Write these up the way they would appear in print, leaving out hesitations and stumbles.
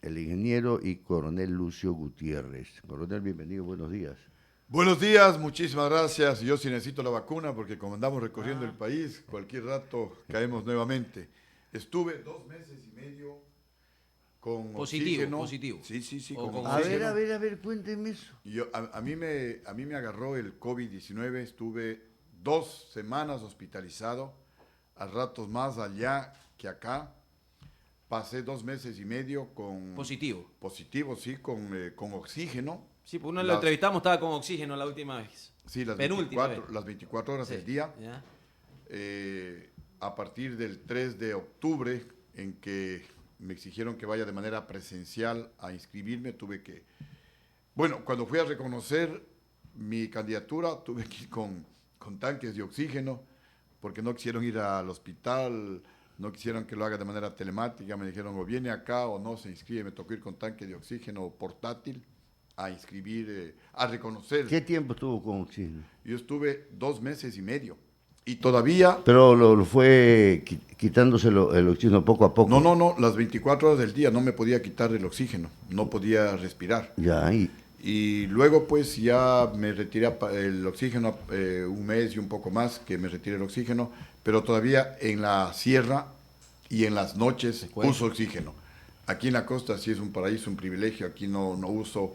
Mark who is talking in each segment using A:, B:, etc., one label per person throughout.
A: el ingeniero y coronel Lucio Gutiérrez. Coronel, bienvenido, buenos días.
B: Buenos días, muchísimas gracias. Yo sí necesito la vacuna porque como andamos recorriendo el país, cualquier rato caemos nuevamente. Estuve 2 meses y medio con oxígeno.
C: Positivo.
B: Sí,
C: O
B: con
C: con
B: oxígeno.
A: A ver, cuénteme eso.
B: A mí me agarró el COVID-19, estuve 2 semanas hospitalizado, a ratos más allá que acá. Pasé 2 meses y medio con... Positivo, sí, con oxígeno.
C: Sí, pues uno lo entrevistamos, estaba con oxígeno la última vez.
B: Sí, las
C: Penúltima
B: 24 horas
C: Sí,
B: del día.
C: ¿ya?
B: A partir del 3 de octubre, en que me exigieron que vaya de manera presencial a inscribirme, Bueno, cuando fui a reconocer mi candidatura, tuve que ir con tanques de oxígeno, porque no quisieron ir al hospital, no quisieron que lo haga de manera telemática, me dijeron o viene acá o no se inscribe, me tocó ir con tanque de oxígeno portátil a inscribir, a reconocer.
A: ¿Qué tiempo estuvo con oxígeno?
B: Yo estuve 2 meses y medio y todavía...
A: Pero lo fue quitándose el oxígeno poco a poco.
B: No, las 24 horas del día no me podía quitar el oxígeno, no podía respirar.
A: Ya,
B: Y luego pues ya me retiré el oxígeno, 1 mes y un poco más que me retiré el oxígeno, pero todavía en la sierra y en las noches uso oxígeno. Aquí en la costa sí es un paraíso, un privilegio, aquí no uso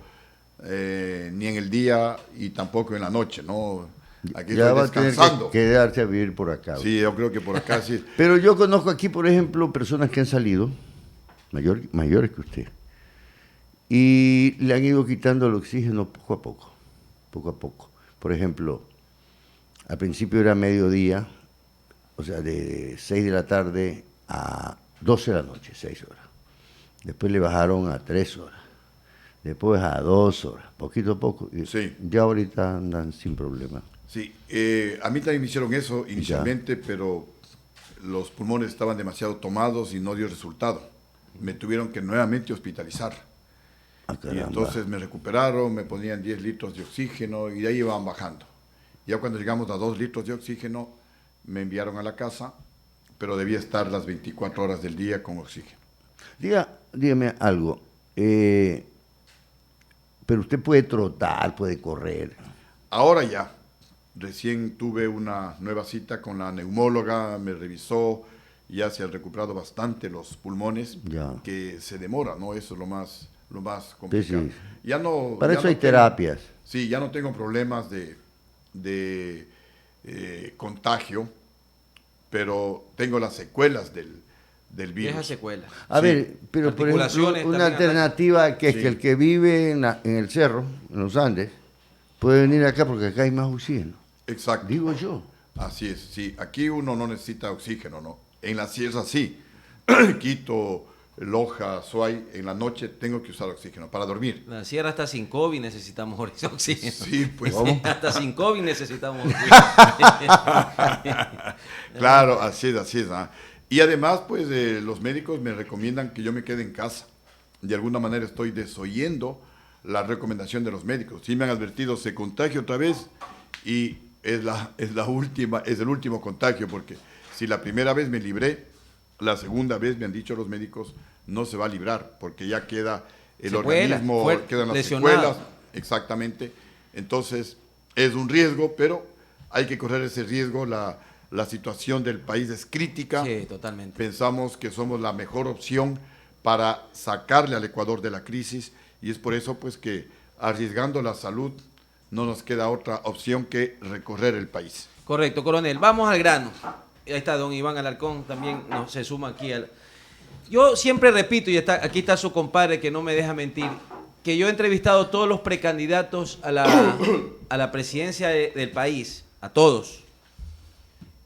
B: ni en el día y tampoco en la noche, ¿no? Aquí
A: ya
B: estoy
A: va
B: descansando.
A: a tener que quedarse a vivir por acá.
B: Sí, yo creo que por acá sí.
A: Pero yo conozco aquí, por ejemplo, personas que han salido, mayores que usted, y le han ido quitando el oxígeno poco a poco. Por ejemplo, al principio era mediodía, o sea, de 6 de la tarde a 12 de la noche, 6 horas. Después le bajaron a 3 horas. Después a 2 horas, poquito a poco.
B: Sí.
A: Ya ahorita andan sin problema.
B: Sí, a mí también me hicieron eso inicialmente, pero los pulmones estaban demasiado tomados y no dio resultado. Me tuvieron que nuevamente hospitalizar. Y entonces me recuperaron, me ponían 10 litros de oxígeno y de ahí iban bajando. Ya cuando llegamos a 2 litros de oxígeno, me enviaron a la casa, pero debía estar las 24 horas del día con oxígeno.
A: Dígame algo. Pero usted puede trotar, puede correr.
B: Ahora ya. Recién tuve una nueva cita con la neumóloga, me revisó, ya se han recuperado bastante los pulmones, que se demora, ¿no? Eso es lo más complicado.
A: Sí.
B: Ya no,
A: Para
B: ya
A: eso
B: no
A: hay terapias.
B: Sí, ya no tengo problemas de contagio, pero tengo las secuelas del virus.
C: Esas secuelas.
A: A ver, pero por ejemplo, una alternativa que es que el que vive en el cerro, en los Andes, puede venir acá porque acá hay más oxígeno.
B: Exacto.
A: Digo yo.
B: Así es, sí. Aquí uno no necesita oxígeno, ¿no? En la sierra sí. Quito, Loja, Suay, en la noche tengo que usar oxígeno para dormir.
C: La sierra está sin COVID, necesitamos oxígeno.
B: Sí, pues.
C: ¿Cómo? Hasta sin COVID necesitamos oxígeno.
B: Claro, así es. ¿Ah? Y además, pues, los médicos me recomiendan que yo me quede en casa. De alguna manera estoy desoyendo la recomendación de los médicos. Sí me han advertido, se contagia otra vez y es el último contagio, porque si la primera vez me libré, la segunda vez me han dicho los médicos, no se va a librar, porque ya queda el organismo, quedan las secuelas, exactamente. Entonces, es un riesgo, pero hay que correr ese riesgo. La situación del país es crítica.
C: Sí, totalmente.
B: Pensamos que somos la mejor opción para sacarle al Ecuador de la crisis, y es por eso pues que arriesgando la salud no nos queda otra opción que recorrer el país.
C: Correcto, coronel. Vamos al grano. Ahí está don Iván Alarcón, también se suma aquí. Yo siempre repito, y aquí está su compadre que no me deja mentir, que yo he entrevistado a todos los precandidatos a la presidencia del país, a todos.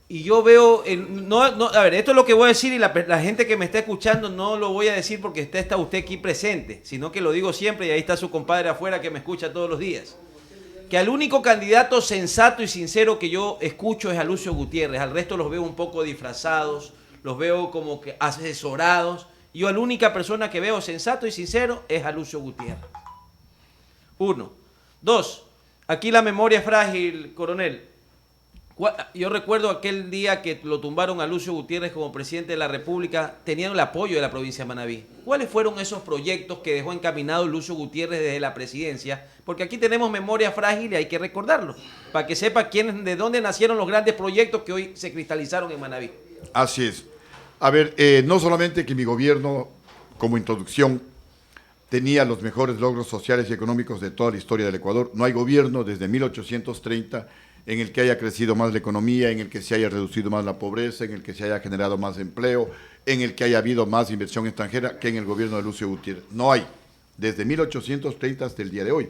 C: Y yo veo, a ver, esto es lo que voy a decir y la gente que me está escuchando no lo voy a decir porque está usted aquí presente, sino que lo digo siempre y ahí está su compadre afuera que me escucha todos los días. Que al único candidato sensato y sincero que yo escucho es a Lucio Gutiérrez, al resto los veo un poco disfrazados, los veo como que asesorados. Yo la única persona que veo sensato y sincero es a Lucio Gutiérrez. 1. 2. Aquí la memoria es frágil, coronel. Yo recuerdo aquel día que lo tumbaron a Lucio Gutiérrez como presidente de la República, tenían el apoyo de la provincia de Manabí. ¿Cuáles fueron esos proyectos que dejó encaminado Lucio Gutiérrez desde la presidencia? Porque aquí tenemos memoria frágil y hay que recordarlo, para que sepa de dónde nacieron los grandes proyectos que hoy se cristalizaron en Manabí.
B: Así es. A ver, no solamente que mi gobierno, como introducción, tenía los mejores logros sociales y económicos de toda la historia del Ecuador. No hay gobierno desde 1830 en el que haya crecido más la economía, en el que se haya reducido más la pobreza, en el que se haya generado más empleo, en el que haya habido más inversión extranjera que en el gobierno de Lucio Gutiérrez. No hay, desde 1830 hasta el día de hoy.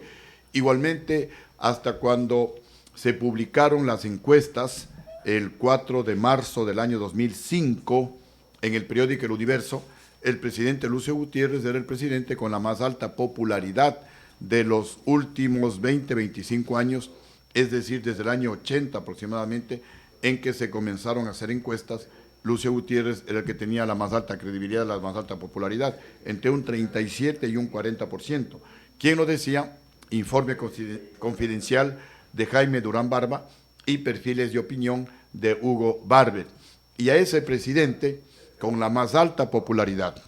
B: Igualmente, hasta cuando se publicaron las encuestas, el 4 de marzo del año 2005, en el periódico El Universo, el presidente Lucio Gutiérrez era el presidente con la más alta popularidad de los últimos 20, 25 años, es decir, desde el año 80 aproximadamente, en que se comenzaron a hacer encuestas. Lucio Gutiérrez era el que tenía la más alta credibilidad, la más alta popularidad, entre un 37 y un 40%. ¿Quién lo decía? Informe confidencial de Jaime Durán Barba y perfiles de opinión de Hugo Barber. Y a ese presidente, con la más alta popularidad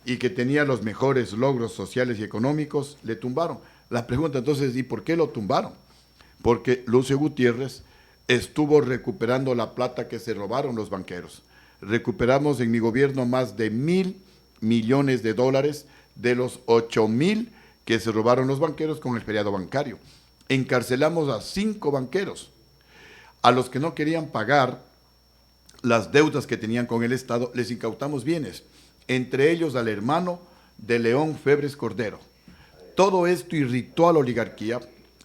B: y que tenía los mejores logros sociales y económicos, le tumbaron. La pregunta entonces, ¿y por qué lo tumbaron? Porque Lucio Gutiérrez estuvo recuperando la plata que se robaron los banqueros. Recuperamos en mi gobierno más de $1,000 millones de los 8,000 que se robaron los banqueros con el feriado bancario. Encarcelamos a 5 banqueros, a los que no querían pagar las deudas que tenían con el Estado, les incautamos bienes, entre ellos al hermano de León Febres Cordero. Todo esto irritó a la oligarquía,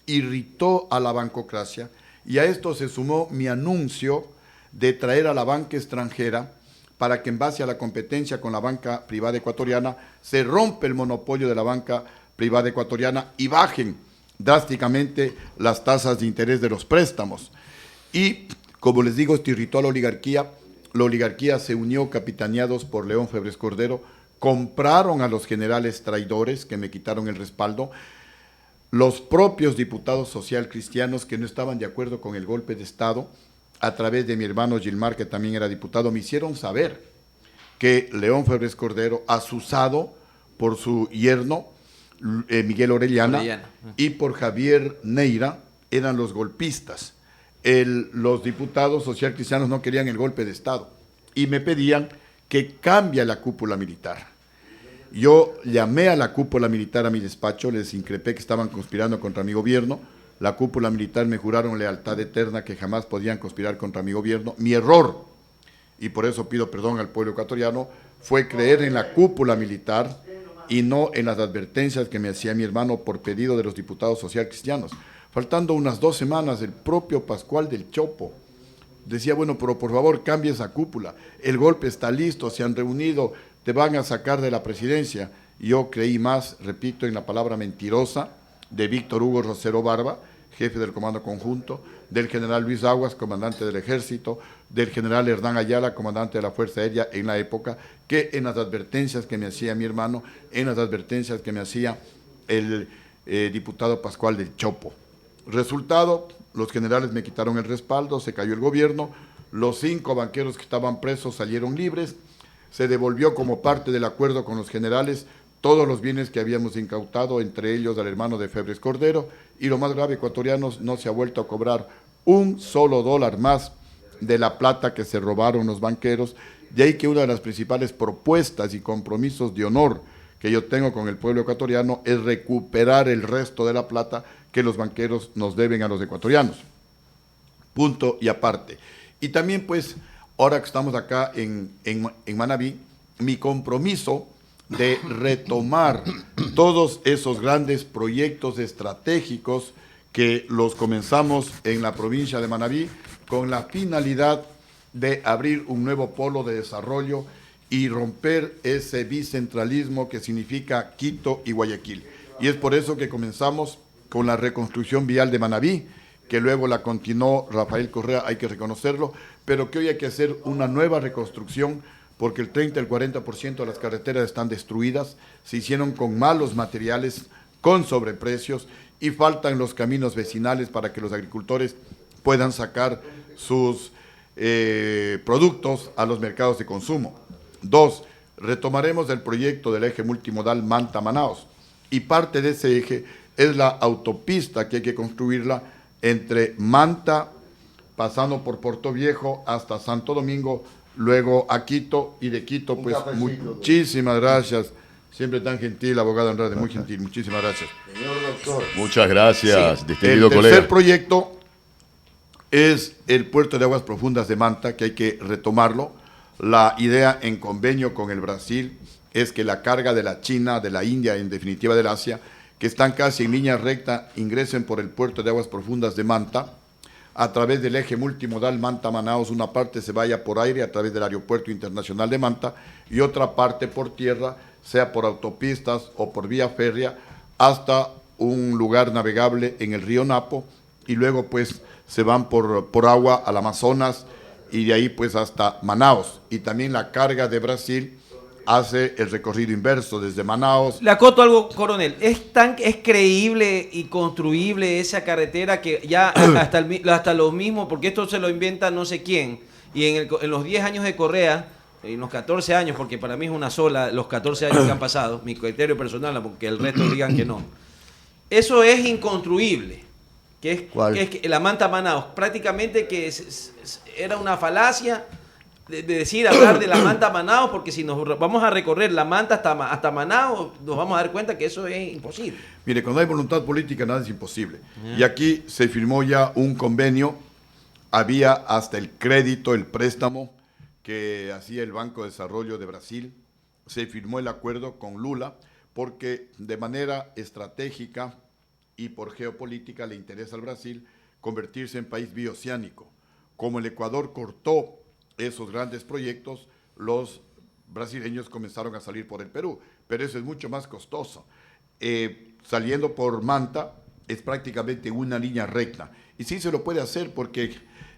B: irritó a la bancocracia, y a esto se sumó mi anuncio de traer a la banca extranjera para que en base a la competencia con la banca privada ecuatoriana se rompe el monopolio de la banca privada ecuatoriana y bajen drásticamente las tasas de interés de los préstamos. Y como les digo, esto irritó a la oligarquía se unió capitaneados por León Febres Cordero, compraron a los generales traidores que me quitaron el respaldo. Los propios diputados socialcristianos que no estaban de acuerdo con el golpe de Estado, a través de mi hermano Gilmar, que también era diputado, me hicieron saber que León Febres Cordero, asusado por su yerno, Miguel Orellana, y por Javier Neira, eran los golpistas. Los diputados socialcristianos no querían el golpe de Estado y me pedían que cambie la cúpula militar. Yo llamé a la cúpula militar a mi despacho, les increpé que estaban conspirando contra mi gobierno. La cúpula militar me juraron lealtad eterna, que jamás podían conspirar contra mi gobierno. Mi error, y por eso pido perdón al pueblo ecuatoriano, fue creer en la cúpula militar y no en las advertencias que me hacía mi hermano por pedido de los diputados socialcristianos. Faltando unas 2 semanas, el propio Pascual del Chopo decía, bueno, pero por favor cambie esa cúpula, el golpe está listo, se han reunido, te van a sacar de la presidencia. Yo creí más, repito, en la palabra mentirosa de Víctor Hugo Rosero Barba, jefe del Comando Conjunto, del general Luis Aguas, comandante del Ejército, del general Hernán Ayala, comandante de la Fuerza Aérea en la época, que en las advertencias que me hacía mi hermano, en las advertencias que me hacía el diputado Pascual del Chopo. Resultado, los generales me quitaron el respaldo, se cayó el gobierno, los 5 banqueros que estaban presos salieron libres, se devolvió como parte del acuerdo con los generales todos los bienes que habíamos incautado, entre ellos al hermano de Febres Cordero, y lo más grave, ecuatorianos, no se ha vuelto a cobrar un solo dólar más de la plata que se robaron los banqueros. De ahí que una de las principales propuestas y compromisos de honor que yo tengo con el pueblo ecuatoriano es recuperar el resto de la plata que los banqueros nos deben a los ecuatorianos. Punto y aparte. Y también, pues, ahora que estamos acá en Manabí, mi compromiso de retomar todos esos grandes proyectos estratégicos que los comenzamos en la provincia de Manabí con la finalidad de abrir un nuevo polo de desarrollo y romper ese bicentralismo que significa Quito y Guayaquil. Y es por eso que comenzamos con la reconstrucción vial de Manabí, que luego la continuó Rafael Correa, hay que reconocerlo, pero que hoy hay que hacer una nueva reconstrucción porque el 30 al 40% de las carreteras están destruidas, se hicieron con malos materiales, con sobreprecios, y faltan los caminos vecinales para que los agricultores puedan sacar sus productos a los mercados de consumo. 2, retomaremos el proyecto del eje multimodal Manta-Manaos, y parte de ese eje es la autopista que hay que construirla entre Manta, pasando por Puerto Viejo hasta Santo Domingo, luego a Quito, y de Quito, pues muchísimas gracias. Siempre tan gentil, abogado Andrade, muy gentil, muchísimas gracias.
A: Señor doctor.
D: Muchas gracias,
B: El
D: distinguido
B: tercer
D: colega.
B: proyecto es el puerto de aguas profundas de Manta, que hay que retomarlo. La idea en convenio con el Brasil es que la carga de la China, de la India, en definitiva del Asia, que están casi en línea recta, ingresen por el puerto de aguas profundas de Manta, a través del eje multimodal Manta-Manaos. Una parte se vaya por aire a través del Aeropuerto Internacional de Manta y otra parte por tierra, sea por autopistas o por vía férrea, hasta un lugar navegable en el río Napo, y luego pues se van por agua al Amazonas, y de ahí pues hasta Manaos. Y también la carga de Brasil hace el recorrido inverso desde Manaos.
C: Le acoto algo, coronel. Es creíble y construible esa carretera que ya hasta lo mismo, porque esto se lo inventa no sé quién, y en los 10 años de Correa, en los 14 años, porque para mí es una sola, los 14 años que han pasado, mi criterio personal, porque el resto digan que no. Eso es inconstruible.
A: ¿Cuál?
C: Que es que la Manta-Manaos, prácticamente que era una falacia de decir, hablar de la Manta-Manaos, porque si nos vamos a recorrer la Manta hasta Manaos, nos vamos a dar cuenta que eso es imposible.
B: Mire, cuando hay voluntad política nada es imposible. Y aquí se firmó ya un convenio, había hasta el crédito, el préstamo que hacía el Banco de Desarrollo de Brasil. Se firmó el acuerdo con Lula porque de manera estratégica y por geopolítica le interesa al Brasil convertirse en país bioceánico. Como el Ecuador cortó esos grandes proyectos, los brasileños comenzaron a salir por el Perú, pero eso es mucho más costoso. Saliendo por Manta es prácticamente una línea recta, y sí se lo puede hacer porque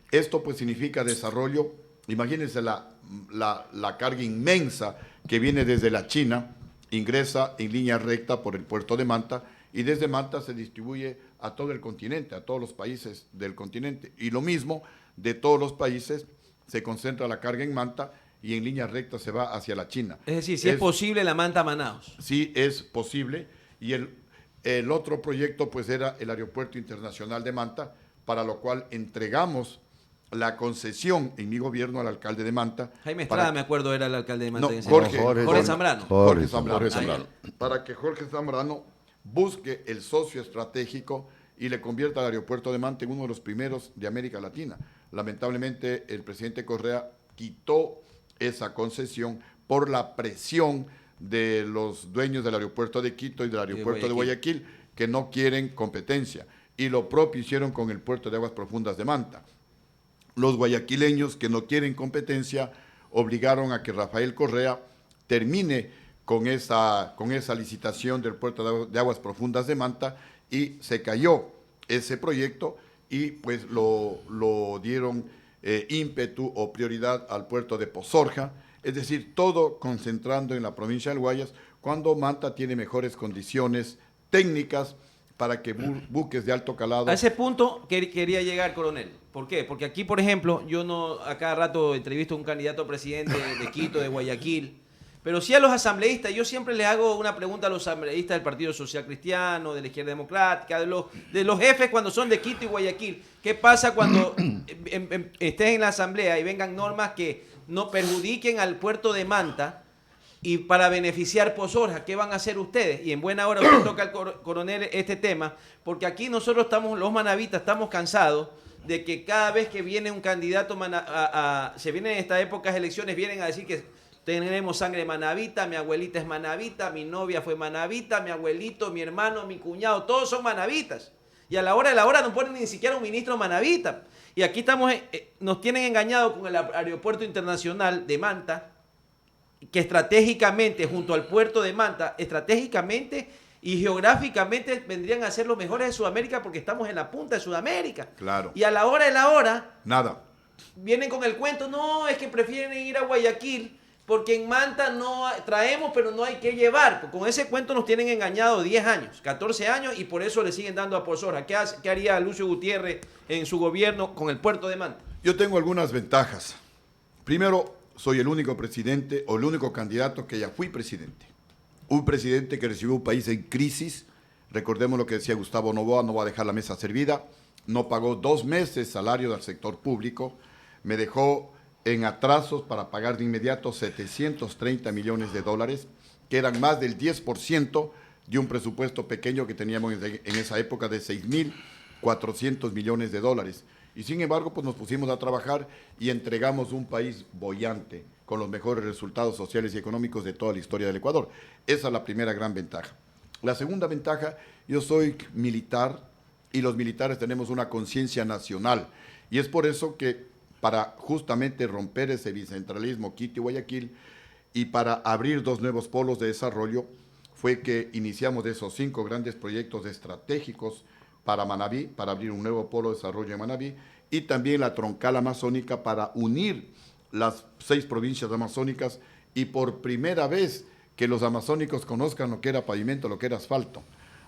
B: esto pues significa desarrollo. Imagínense la carga inmensa que viene desde la China, ingresa en línea recta por el puerto de Manta, y desde Manta se distribuye a todo el continente, a todos los países del continente. Y lo mismo, de todos los países, se concentra la carga en Manta y en línea recta se va hacia la China.
C: Es decir, si es posible la Manta-Manaos.
B: Sí, es posible. Y el otro proyecto pues era el Aeropuerto Internacional de Manta, para lo cual entregamos la concesión en mi gobierno al alcalde de Manta.
C: Jaime Estrada, me acuerdo, era el alcalde de Manta.
B: No,
C: en ese
B: Jorge
C: momento. Jorge Zambrano.
B: Jorge Zambrano.
D: Jorge Zambrano.
B: Para que Jorge Zambrano busque el socio estratégico y le convierta al aeropuerto de Manta en uno de los primeros de América Latina. Lamentablemente, el presidente Correa quitó esa concesión por la presión de los dueños del aeropuerto de Quito y del aeropuerto de Guayaquil, que no quieren competencia. Y lo propio hicieron con el puerto de aguas profundas de Manta. Los guayaquileños, que no quieren competencia, obligaron a que Rafael Correa termine con esa licitación del puerto de aguas profundas de Manta, y se cayó ese proyecto, y pues lo dieron ímpetu o prioridad al puerto de Pozorja, es decir, todo concentrando en la provincia del Guayas, cuando Manta tiene mejores condiciones técnicas para que buques de alto calado...
C: A ese punto quería llegar, coronel. ¿Por qué? Porque aquí, por ejemplo, a cada rato entrevisto a un candidato a presidente de Quito, de Guayaquil, pero sí a los asambleístas. Yo siempre les hago una pregunta a los asambleístas del Partido Social Cristiano, de la Izquierda Democrática, de los jefes cuando son de Quito y Guayaquil. ¿Qué pasa cuando estés en la asamblea y vengan normas que no perjudiquen al puerto de Manta y para beneficiar Pozorja? ¿Qué van a hacer ustedes? Y en buena hora usted toca al coronel este tema, porque aquí nosotros estamos, los manavitas, estamos cansados de que cada vez que viene un candidato, se vienen estas épocas de elecciones, vienen a decir que tenemos sangre manavita, mi abuelita es manavita, mi novia fue manavita, mi abuelito, mi hermano, mi cuñado, todos son manavitas. Y a la hora de la hora no ponen ni siquiera un ministro manavita. Y aquí nos tienen engañados con el aeropuerto internacional de Manta, que estratégicamente, junto al puerto de Manta, estratégicamente y geográficamente vendrían a ser los mejores de Sudamérica, porque estamos en la punta de Sudamérica.
B: Claro.
C: Y a la hora de la hora,
B: Nada.
C: vienen con el cuento, no, es que prefieren ir a Guayaquil, porque en Manta no traemos, pero no hay que llevar. Con ese cuento nos tienen engañado 10 años, 14 años, y por eso le siguen dando a Pozorja. ¿Qué haría Lucio Gutiérrez en su gobierno con el puerto de Manta?
B: Yo tengo algunas ventajas. Primero, soy el único presidente o el único candidato que ya fui presidente. Un presidente que recibió un país en crisis. Recordemos lo que decía Gustavo Noboa, no va a dejar la mesa servida. No pagó 2 meses salario del sector público. Me dejó en atrasos para pagar de inmediato 730 millones de dólares, que eran más del 10% de un presupuesto pequeño que teníamos en esa época de 6.400 millones de dólares. Y sin embargo, pues nos pusimos a trabajar y entregamos un país boyante, con los mejores resultados sociales y económicos de toda la historia del Ecuador. Esa es la primera gran ventaja. La segunda ventaja, yo soy militar y los militares tenemos una conciencia nacional. Y es por eso que para justamente romper ese bicentralismo Quito y Guayaquil y para abrir 2 nuevos polos de desarrollo, fue que iniciamos esos 5 grandes proyectos estratégicos para Manabí, para abrir un nuevo polo de desarrollo en Manabí, y también la troncal amazónica para unir las 6 provincias amazónicas y por primera vez que los amazónicos conozcan lo que era pavimento, lo que era asfalto.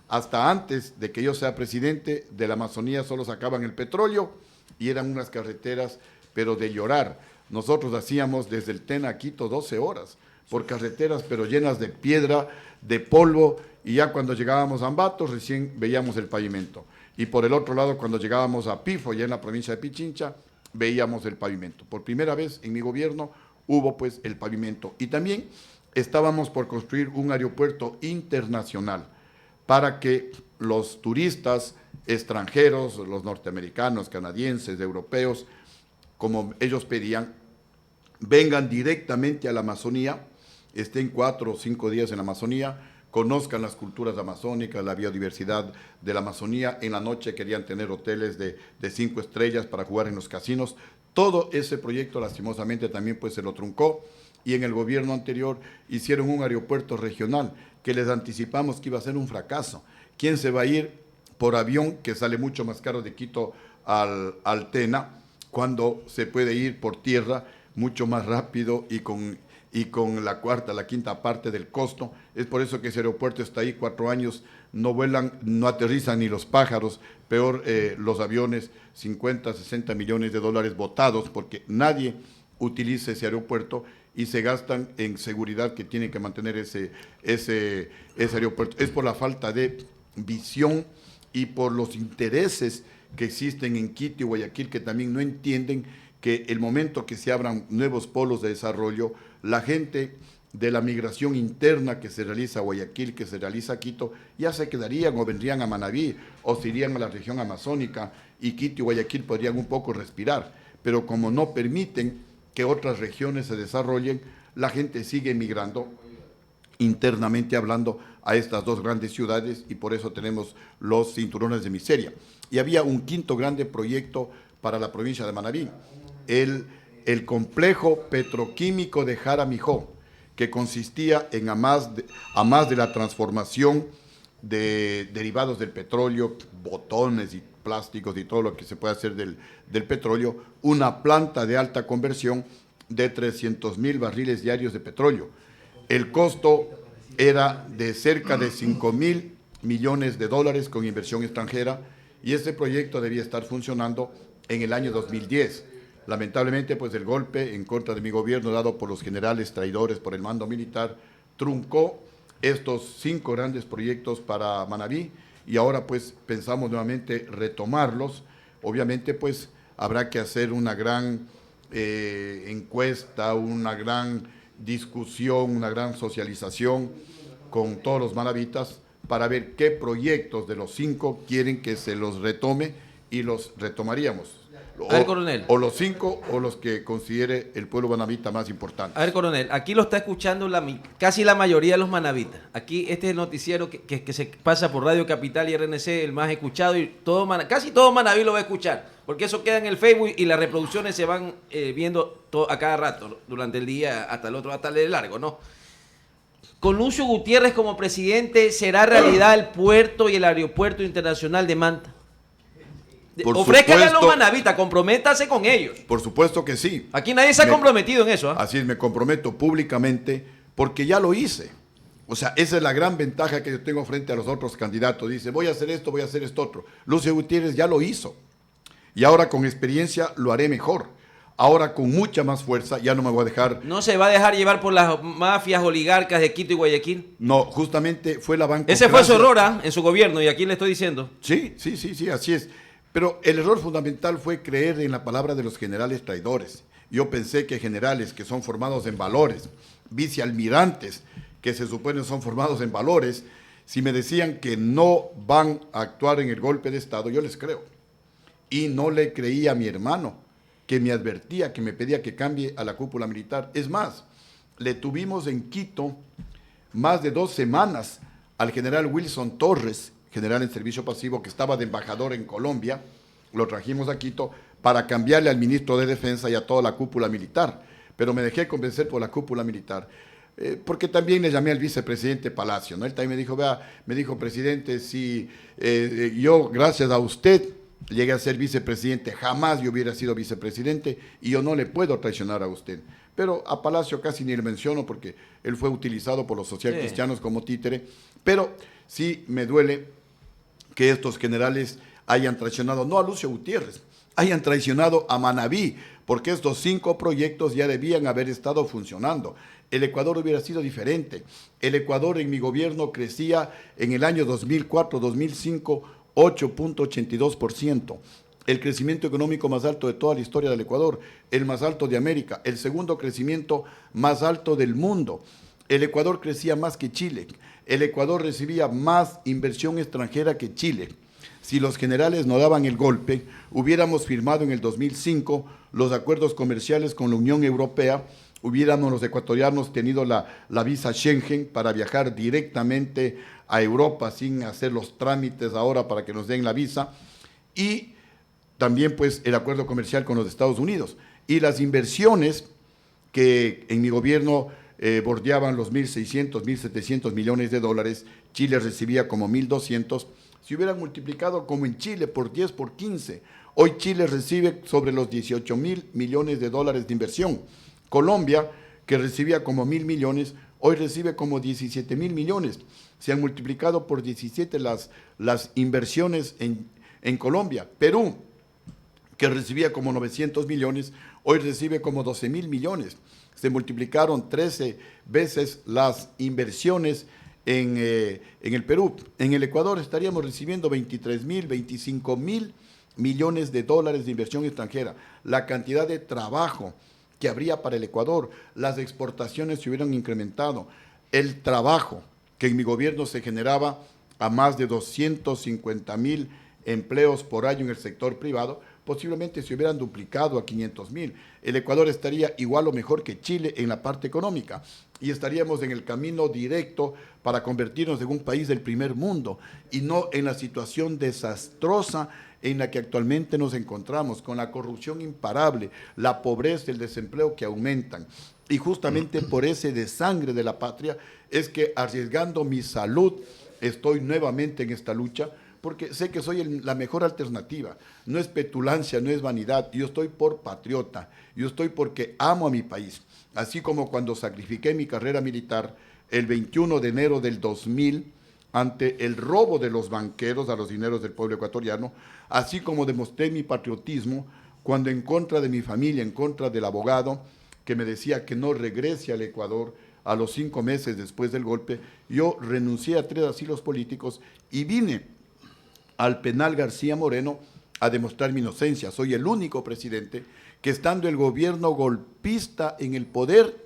B: Hasta antes de que yo sea presidente de la Amazonía solo sacaban el petróleo y eran unas carreteras, pero de llorar. Nosotros hacíamos desde el Tena a Quito 12 horas por carreteras, pero llenas de piedra, de polvo, y ya cuando llegábamos a Ambato recién veíamos el pavimento. Y por el otro lado, cuando llegábamos a Pifo, ya en la provincia de Pichincha, veíamos el pavimento. Por primera vez en mi gobierno hubo pues el pavimento. Y también estábamos por construir un aeropuerto internacional para que los turistas extranjeros, los norteamericanos, canadienses, europeos, como ellos pedían, vengan directamente a la Amazonía, estén 4 o 5 días en la Amazonía, conozcan las culturas amazónicas, la biodiversidad de la Amazonía. En la noche querían tener hoteles de 5 estrellas para jugar en los casinos. Todo ese proyecto lastimosamente también pues se lo truncó, y en el gobierno anterior hicieron un aeropuerto regional que les anticipamos que iba a ser un fracaso. ¿Quién se va a ir por avión, que sale mucho más caro de Quito al Tena, cuando se puede ir por tierra mucho más rápido y con la quinta parte del costo? Es por eso que ese aeropuerto está ahí 4 años, no vuelan, no aterrizan ni los pájaros, peor los aviones, 50, 60 millones de dólares botados, porque nadie utiliza ese aeropuerto y se gastan en seguridad que tiene que mantener ese aeropuerto. Es por la falta de visión y por los intereses que existen en Quito y Guayaquil, que también no entienden que el momento que se abran nuevos polos de desarrollo, la gente de la migración interna que se realiza a Guayaquil, que se realiza a Quito, ya se quedarían o vendrían a Manabí o se irían a la región amazónica, y Quito y Guayaquil podrían un poco respirar. Pero como no permiten que otras regiones se desarrollen, la gente sigue migrando internamente hablando a estas 2 grandes ciudades, y por eso tenemos los cinturones de miseria. Y había un quinto grande proyecto para la provincia de Manabí, el complejo petroquímico de Jaramijó, que consistía en a más de la transformación de derivados del petróleo, botones y plásticos y todo lo que se puede hacer del petróleo, una planta de alta conversión de 300,000 barriles diarios de petróleo. El costo era de cerca de 5.000 millones de dólares con inversión extranjera, y este proyecto debía estar funcionando en el año 2010. Lamentablemente, pues el golpe en contra de mi gobierno dado por los generales traidores por el mando militar truncó estos 5 grandes proyectos para Manabí, y ahora pues pensamos nuevamente retomarlos. Obviamente pues habrá que hacer una gran encuesta, una gran discusión, una gran socialización con todos los manabitas para ver qué proyectos de los 5 quieren que se los retome, y los retomaríamos.
C: A ver, coronel.
B: O los 5 o los que considere el pueblo manabita más importante.
C: A ver, coronel, aquí lo está escuchando casi la mayoría de los manabitas. Aquí este es el noticiero que se pasa por Radio Capital y RNC, el más escuchado, y casi todo Manabí lo va a escuchar, porque eso queda en el Facebook y las reproducciones se van viendo a cada rato, durante el día hasta el de largo, ¿no? Con Lucio Gutiérrez como presidente, ¿será realidad el puerto y el aeropuerto internacional de Manta? Ofrézcale a los manabitas, comprométase con ellos.
B: Por supuesto que sí.
C: Aquí nadie se ha comprometido en eso.
B: Así es, me comprometo públicamente porque ya lo hice. O sea, esa es la gran ventaja que yo tengo frente a los otros candidatos. Dice, voy a hacer esto otro. Lucio Gutiérrez ya lo hizo. Y ahora con experiencia lo haré mejor. Ahora con mucha más fuerza, ya no me voy a dejar...
C: ¿No se va a dejar llevar por las mafias oligarcas de Quito y Guayaquil?
B: No, justamente fue la banca.
C: Ese fue su error, en su gobierno, y aquí le estoy diciendo.
B: Sí, así es. Pero el error fundamental fue creer en la palabra de los generales traidores. Yo pensé que generales que son formados en valores, vicealmirantes que se supone son formados en valores, si me decían que no van a actuar en el golpe de Estado, yo les creo. Y no le creí a mi hermano, que me advertía, que me pedía que cambie a la cúpula militar. Es más, le tuvimos en Quito más de 2 semanas al general Wilson Torres, general en servicio pasivo, que estaba de embajador en Colombia, lo trajimos a Quito para cambiarle al ministro de Defensa y a toda la cúpula militar. Pero me dejé convencer por la cúpula militar, porque también le llamé al vicepresidente Palacio, ¿no? Él también me dijo, me dijo, presidente, si yo, gracias a usted, llegué a ser vicepresidente, jamás yo hubiera sido vicepresidente y yo no le puedo traicionar a usted. Pero a Palacio casi ni le menciono porque él fue utilizado por los socialcristianos como títere, pero sí me duele que estos generales hayan traicionado, no a Lucio Gutiérrez, hayan traicionado a Manabí, porque estos 5 proyectos ya debían haber estado funcionando. El Ecuador hubiera sido diferente. El Ecuador en mi gobierno crecía en el año 2004-2005 8.82%. El crecimiento económico más alto de toda la historia del Ecuador, el más alto de América, el segundo crecimiento más alto del mundo. El Ecuador crecía más que Chile. El Ecuador recibía más inversión extranjera que Chile. Si los generales no daban el golpe, hubiéramos firmado en el 2005 los acuerdos comerciales con la Unión Europea, hubiéramos los ecuatorianos tenido la visa Schengen para viajar directamente a Europa sin hacer los trámites ahora para que nos den la visa, y también pues el acuerdo comercial con los Estados Unidos. Y las inversiones que en mi gobierno bordeaban los 1.600, 1.700 millones de dólares, Chile recibía como 1.200, se hubieran multiplicado como en Chile por 10, por 15. Hoy Chile recibe sobre los 18.000 millones de dólares de inversión. Colombia, que recibía como 1.000 millones, hoy recibe como 17.000 millones. Se han multiplicado por 17 las inversiones en Colombia. Perú, que recibía como 900 millones, hoy recibe como 12.000 millones. Se multiplicaron 13 veces las inversiones en el Perú. En el Ecuador estaríamos recibiendo 23.000, 25.000 millones de dólares de inversión extranjera. La cantidad de trabajo que habría para el Ecuador, las exportaciones se hubieran incrementado, el trabajo que en mi gobierno se generaba a más de 250.000 empleos por año en el sector privado, posiblemente se hubieran duplicado a 500.000. El Ecuador estaría igual o mejor que Chile en la parte económica y estaríamos en el camino directo para convertirnos en un país del primer mundo y no en la situación desastrosa en la que actualmente nos encontramos, con la corrupción imparable, la pobreza, el desempleo que aumentan. Y justamente por ese desangre de la patria es que, arriesgando mi salud, estoy nuevamente en esta lucha, porque sé que soy la mejor alternativa. No es petulancia, no es vanidad. Yo estoy por patriota. Yo estoy porque amo a mi país. Así como cuando sacrifiqué mi carrera militar el 21 de enero del 2000 ante el robo de los banqueros a los dineros del pueblo ecuatoriano, así como demostré mi patriotismo cuando en contra de mi familia, en contra del abogado que me decía que no regrese al Ecuador a los 5 meses después del golpe, yo renuncié a 3 asilos políticos y vine al penal García Moreno a demostrar mi inocencia. Soy el único presidente que, estando el gobierno golpista en el poder,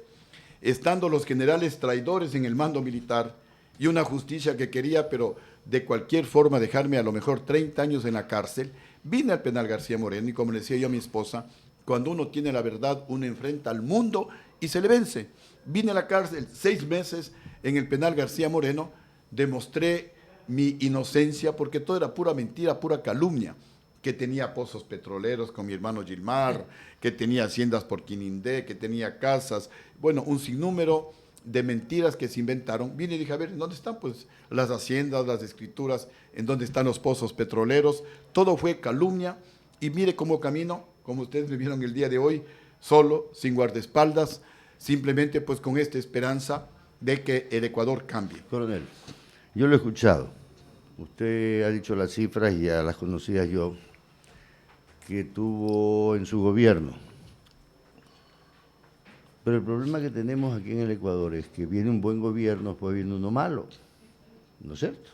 B: estando los generales traidores en el mando militar y una justicia que quería, pero de cualquier forma, dejarme a lo mejor 30 años en la cárcel, vine al penal García Moreno y, como le decía yo a mi esposa, cuando uno tiene la verdad, uno enfrenta al mundo y se le vence. Vine a la cárcel 6 meses en el penal García Moreno, demostré mi inocencia porque todo era pura mentira, pura calumnia, que tenía pozos petroleros con mi hermano Gilmar, que tenía haciendas por Quinindé, que tenía casas, bueno, un sinnúmero de mentiras que se inventaron. Vine y dije, a ver, ¿en dónde están pues las haciendas, las escrituras, en dónde están los pozos petroleros? Todo fue calumnia y mire cómo camino, como ustedes me vieron el día de hoy, solo, sin guardaespaldas, simplemente pues con esta esperanza de que el Ecuador cambie.
A: Coronel, yo lo he escuchado. Usted ha dicho las cifras y ya las conocía yo, que tuvo en su gobierno. Pero el problema que tenemos aquí en el Ecuador es que viene un buen gobierno, después viene uno malo, ¿no es cierto?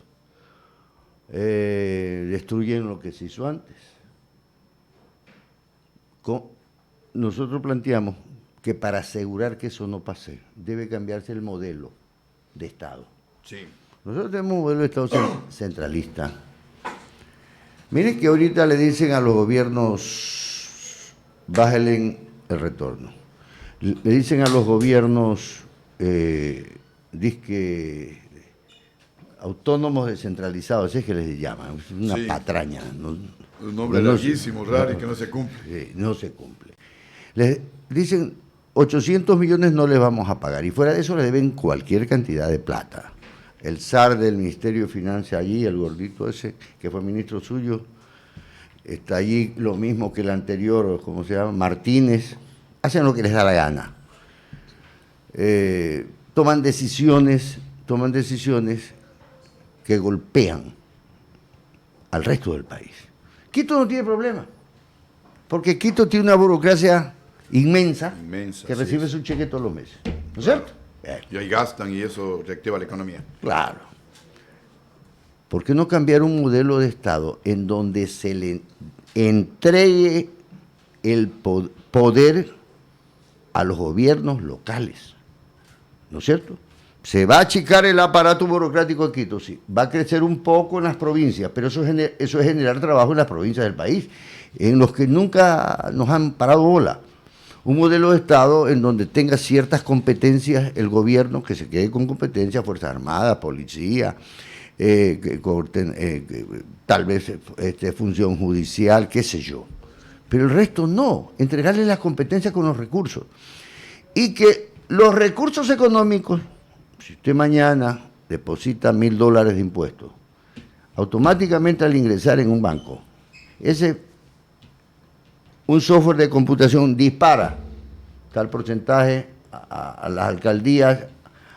A: Destruyen lo que se hizo antes. Nosotros planteamos que para asegurar que eso no pase, debe cambiarse el modelo de Estado.
B: Sí.
A: Nosotros tenemos un modelo de Estado centralista. Miren que ahorita le dicen a los gobiernos, bájenle el retorno. Le dicen a los gobiernos, disque autónomos descentralizados, así es que les llaman, es una patraña. ¿No?
B: Un nombre larguísimo, raro y que no se cumple.
A: Sí, no se cumple. Les dicen 800 millones no les vamos a pagar y fuera de eso les deben cualquier cantidad de plata. El zar del Ministerio de Finanzas allí, el gordito ese, que fue ministro suyo, está allí lo mismo que el anterior, ¿cómo se llama? Martínez, hacen lo que les da la gana. Toman decisiones que golpean al resto del país. Quito no tiene problema, porque Quito tiene una burocracia inmensa que recibe su cheque todos los meses, ¿no es cierto?
B: Y ahí gastan y eso reactiva la economía.
A: Claro. ¿Por qué no cambiar un modelo de Estado en donde se le entregue el poder a los gobiernos locales? ¿No es cierto? Se va a achicar el aparato burocrático de Quito, sí. Va a crecer un poco en las provincias, pero eso es generar trabajo en las provincias del país, en los que nunca nos han parado bola. Un modelo de Estado en donde tenga ciertas competencias el gobierno, que se quede con competencias, Fuerzas Armadas, Policía, tal vez función judicial, qué sé yo. Pero el resto no, entregarle las competencias con los recursos. Y que los recursos económicos, si usted mañana deposita $1.000 de impuestos, automáticamente al ingresar en un banco, un software de computación dispara tal porcentaje a las alcaldías,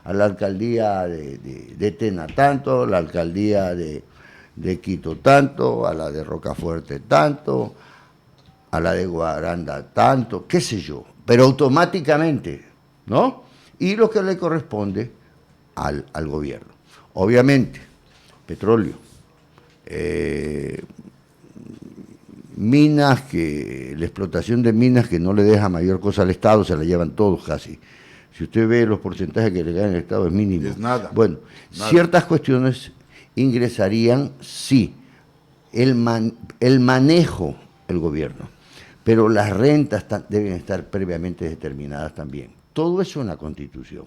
A: a la alcaldía de Tena tanto, a la alcaldía de Quito tanto, a la de Rocafuerte tanto, a la de Guaranda tanto, qué sé yo, pero automáticamente, ¿no? Y lo que le corresponde al gobierno. Obviamente, petróleo, minas, la explotación de minas que no le deja mayor cosa al Estado, se la llevan todos casi. Si usted ve los porcentajes que le dan al Estado es mínimo.
B: Es nada.
A: Bueno,
B: nada.
A: Ciertas cuestiones ingresarían, sí, el manejo el gobierno, pero las rentas deben estar previamente determinadas también. Todo eso en la Constitución,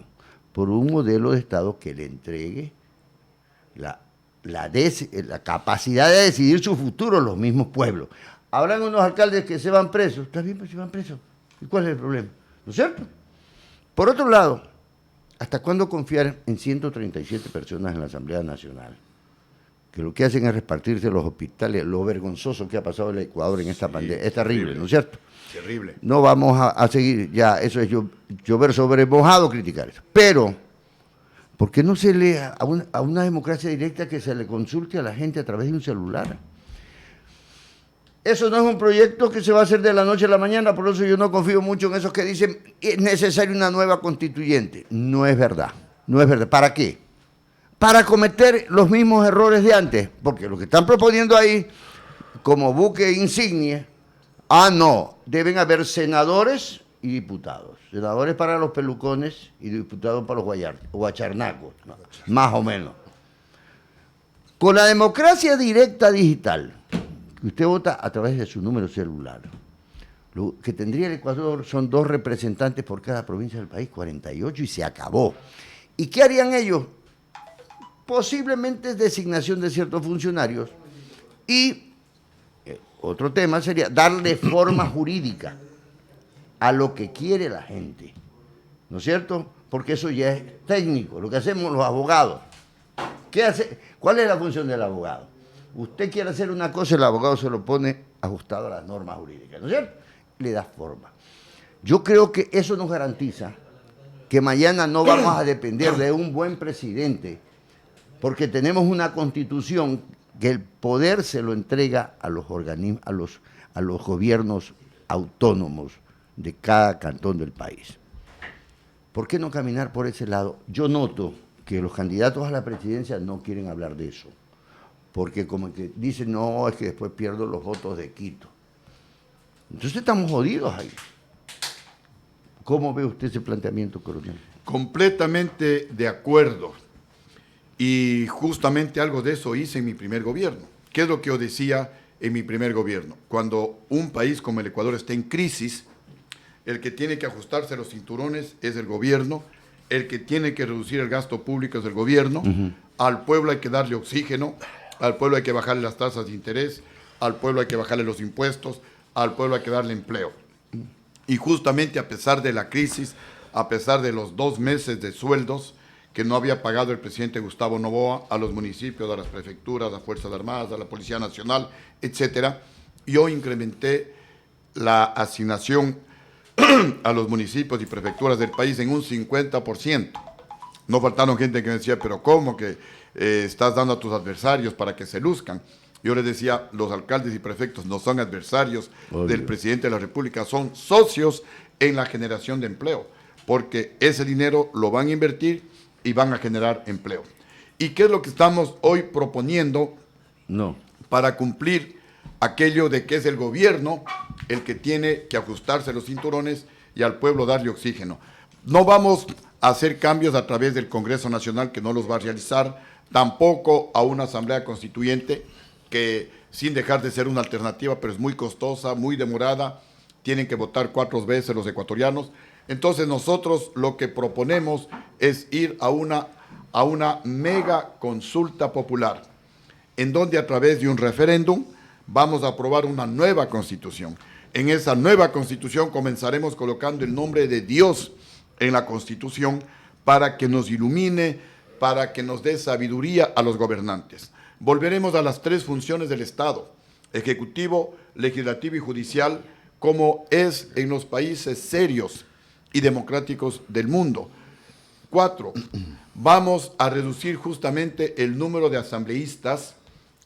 A: por un modelo de Estado que le entregue la capacidad de decidir su futuro a los mismos pueblos. Habrán unos alcaldes que se van presos, está bien, pero se van presos. ¿Y cuál es el problema? ¿No es cierto? Por otro lado, ¿hasta cuándo confiar en 137 personas en la Asamblea Nacional? Que lo que hacen es repartirse los hospitales, lo vergonzoso que ha pasado en el Ecuador en esta pandemia. Es terrible, ¿no es cierto?
B: Terrible.
A: No vamos a seguir, ya, eso es llover sobre mojado, criticar eso. Pero, ¿por qué no se lee a una democracia directa que se le consulte a la gente a través de un celular? Eso no es un proyecto que se va a hacer de la noche a la mañana, por eso yo no confío mucho en esos que dicen es necesaria una nueva constituyente. No es verdad, no es verdad. ¿Para qué? Para cometer los mismos errores de antes, porque lo que están proponiendo ahí como buque insignia, no, deben haber senadores y diputados. Senadores para los pelucones y diputados para los guacharnacos, ¿no? Más o menos. Con la democracia directa digital, usted vota a través de su número celular. Lo que tendría el Ecuador son 2 representantes por cada provincia del país, 48, y se acabó. ¿Y qué harían ellos? Posiblemente designación de ciertos funcionarios. Y otro tema sería darle forma jurídica a lo que quiere la gente. ¿No es cierto? Porque eso ya es técnico, lo que hacemos los abogados. ¿Qué hace? ¿Cuál es la función del abogado? Usted quiere hacer una cosa, el abogado se lo pone ajustado a las normas jurídicas, ¿no es cierto? Le da forma. Yo creo que eso nos garantiza que mañana no vamos a depender de un buen presidente, porque tenemos una constitución que el poder se lo entrega a los organismos, a los gobiernos autónomos de cada cantón del país. ¿Por qué no caminar por ese lado? Yo noto que los candidatos a la presidencia no quieren hablar de eso, porque como que dicen, no, es que después pierdo los votos de Quito. Entonces estamos jodidos ahí. ¿Cómo ve usted ese planteamiento, coronel?
B: Completamente de acuerdo. Y justamente algo de eso hice en mi primer gobierno. ¿Qué es lo que yo decía en mi primer gobierno? Cuando un país como el Ecuador está en crisis, el que tiene que ajustarse los cinturones es el gobierno, el que tiene que reducir el gasto público es el gobierno, al pueblo hay que darle oxígeno, al pueblo hay que bajarle las tasas de interés, al pueblo hay que bajarle los impuestos, al pueblo hay que darle empleo. Y justamente a pesar de la crisis, a pesar de los 2 meses de sueldos que no había pagado el presidente Gustavo Noboa a los municipios, a las prefecturas, a las Fuerzas Armadas, a la Policía Nacional, etcétera, yo incrementé la asignación a los municipios y prefecturas del país en un 50%. No faltaron gente que me decía, pero ¿cómo que estás dando a tus adversarios para que se luzcan? Yo les decía, los alcaldes y prefectos no son adversarios del presidente de la República, son socios en la generación de empleo, porque ese dinero lo van a invertir y van a generar empleo. ¿Y qué es lo que estamos hoy proponiendo para cumplir aquello de que es el gobierno el que tiene que ajustarse los cinturones y al pueblo darle oxígeno? No vamos a hacer cambios a través del Congreso Nacional, que no los va a realizar, tampoco a una asamblea constituyente, que sin dejar de ser una alternativa, pero es muy costosa, muy demorada, tienen que votar 4 veces los ecuatorianos. Entonces nosotros lo que proponemos es ir a una mega consulta popular, en donde a través de un referéndum vamos a aprobar una nueva constitución. En esa nueva constitución comenzaremos colocando el nombre de Dios en la constitución para que nos ilumine, para que nos dé sabiduría a los gobernantes. Volveremos a las 3 funciones del Estado, ejecutivo, legislativo y judicial, como es en los países serios y democráticos del mundo. 4, vamos a reducir justamente el número de asambleístas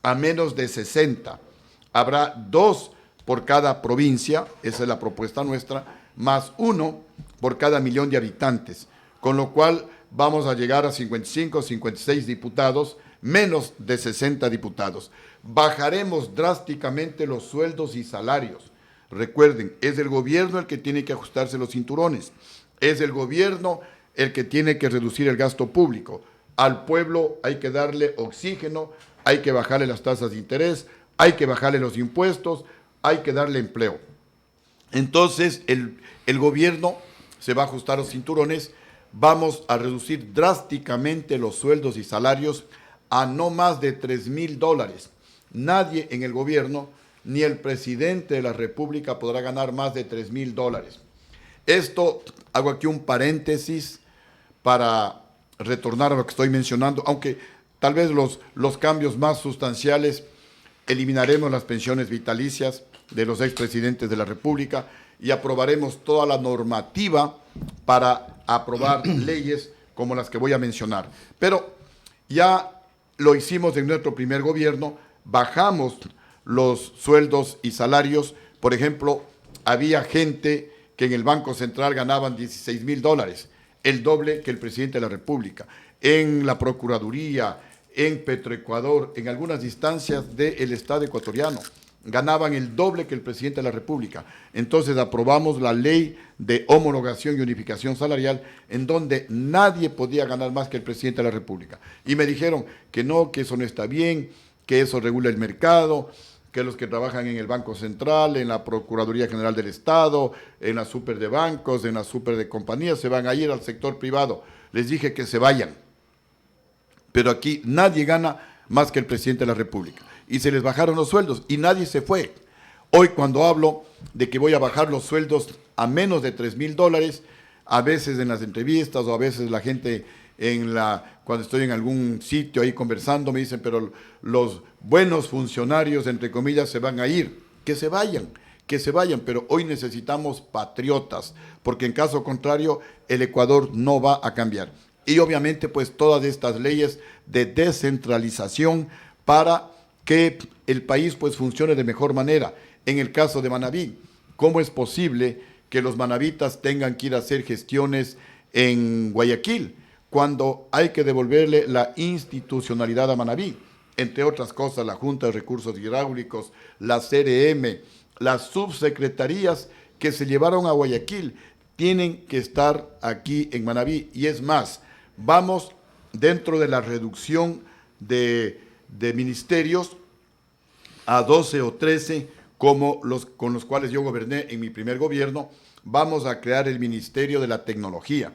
B: a menos de 60. Habrá 2 por cada provincia, esa es la propuesta nuestra, más 1 por cada 1.000.000 de habitantes, con lo cual vamos a llegar a 55, 56 diputados, menos de 60 diputados. Bajaremos drásticamente los sueldos y salarios. Recuerden, es el gobierno el que tiene que ajustarse los cinturones, es el gobierno el que tiene que reducir el gasto público. Al pueblo hay que darle oxígeno, hay que bajarle las tasas de interés, hay que bajarle los impuestos, hay que darle empleo. Entonces, el gobierno se va a ajustar los cinturones, vamos a reducir drásticamente los sueldos y salarios a no más de $3,000. Nadie en el gobierno, ni el presidente de la República podrá ganar más de $3,000. Esto, hago aquí un paréntesis para retornar a lo que estoy mencionando, aunque tal vez los cambios más sustanciales, eliminaremos las pensiones vitalicias de los expresidentes de la República y aprobaremos toda la normativa para aprobar leyes como las que voy a mencionar. Pero ya lo hicimos en nuestro primer gobierno, bajamos los sueldos y salarios. Por ejemplo, había gente que en el Banco Central ganaban $16,000, el doble que el presidente de la República. En la Procuraduría, en Petroecuador, en algunas instancias del Estado ecuatoriano, ganaban el doble que el presidente de la República. Entonces aprobamos la ley de homologación y unificación salarial, en donde nadie podía ganar más que el presidente de la República. Y me dijeron que no, que eso no está bien, que eso regula el mercado, que los que trabajan en el Banco Central, en la Procuraduría General del Estado, en la super de bancos, en la super de compañías, se van a ir al sector privado. Les dije que se vayan. Pero aquí nadie gana más que el presidente de la República. Y se les bajaron los sueldos y nadie se fue. Hoy cuando hablo de que voy a bajar los sueldos a menos de $3,000, a veces en las entrevistas o a veces la gente cuando estoy en algún sitio ahí conversando me dicen, pero los buenos funcionarios, entre comillas, se van a ir. Que se vayan, pero hoy necesitamos patriotas, porque en caso contrario el Ecuador no va a cambiar. Y obviamente pues todas estas leyes de descentralización para que el país pues funcione de mejor manera. En el caso de Manabí, ¿cómo es posible que los manavitas tengan que ir a hacer gestiones en Guayaquil cuando hay que devolverle la institucionalidad a Manabí? Entre otras cosas, la Junta de Recursos Hidráulicos, la CRM, las subsecretarías que se llevaron a Guayaquil tienen que estar aquí en Manabí. Y es más, vamos dentro de la reducción de ministerios a 12 o 13 como con los cuales yo goberné en mi primer gobierno. Vamos a crear el Ministerio de la Tecnología.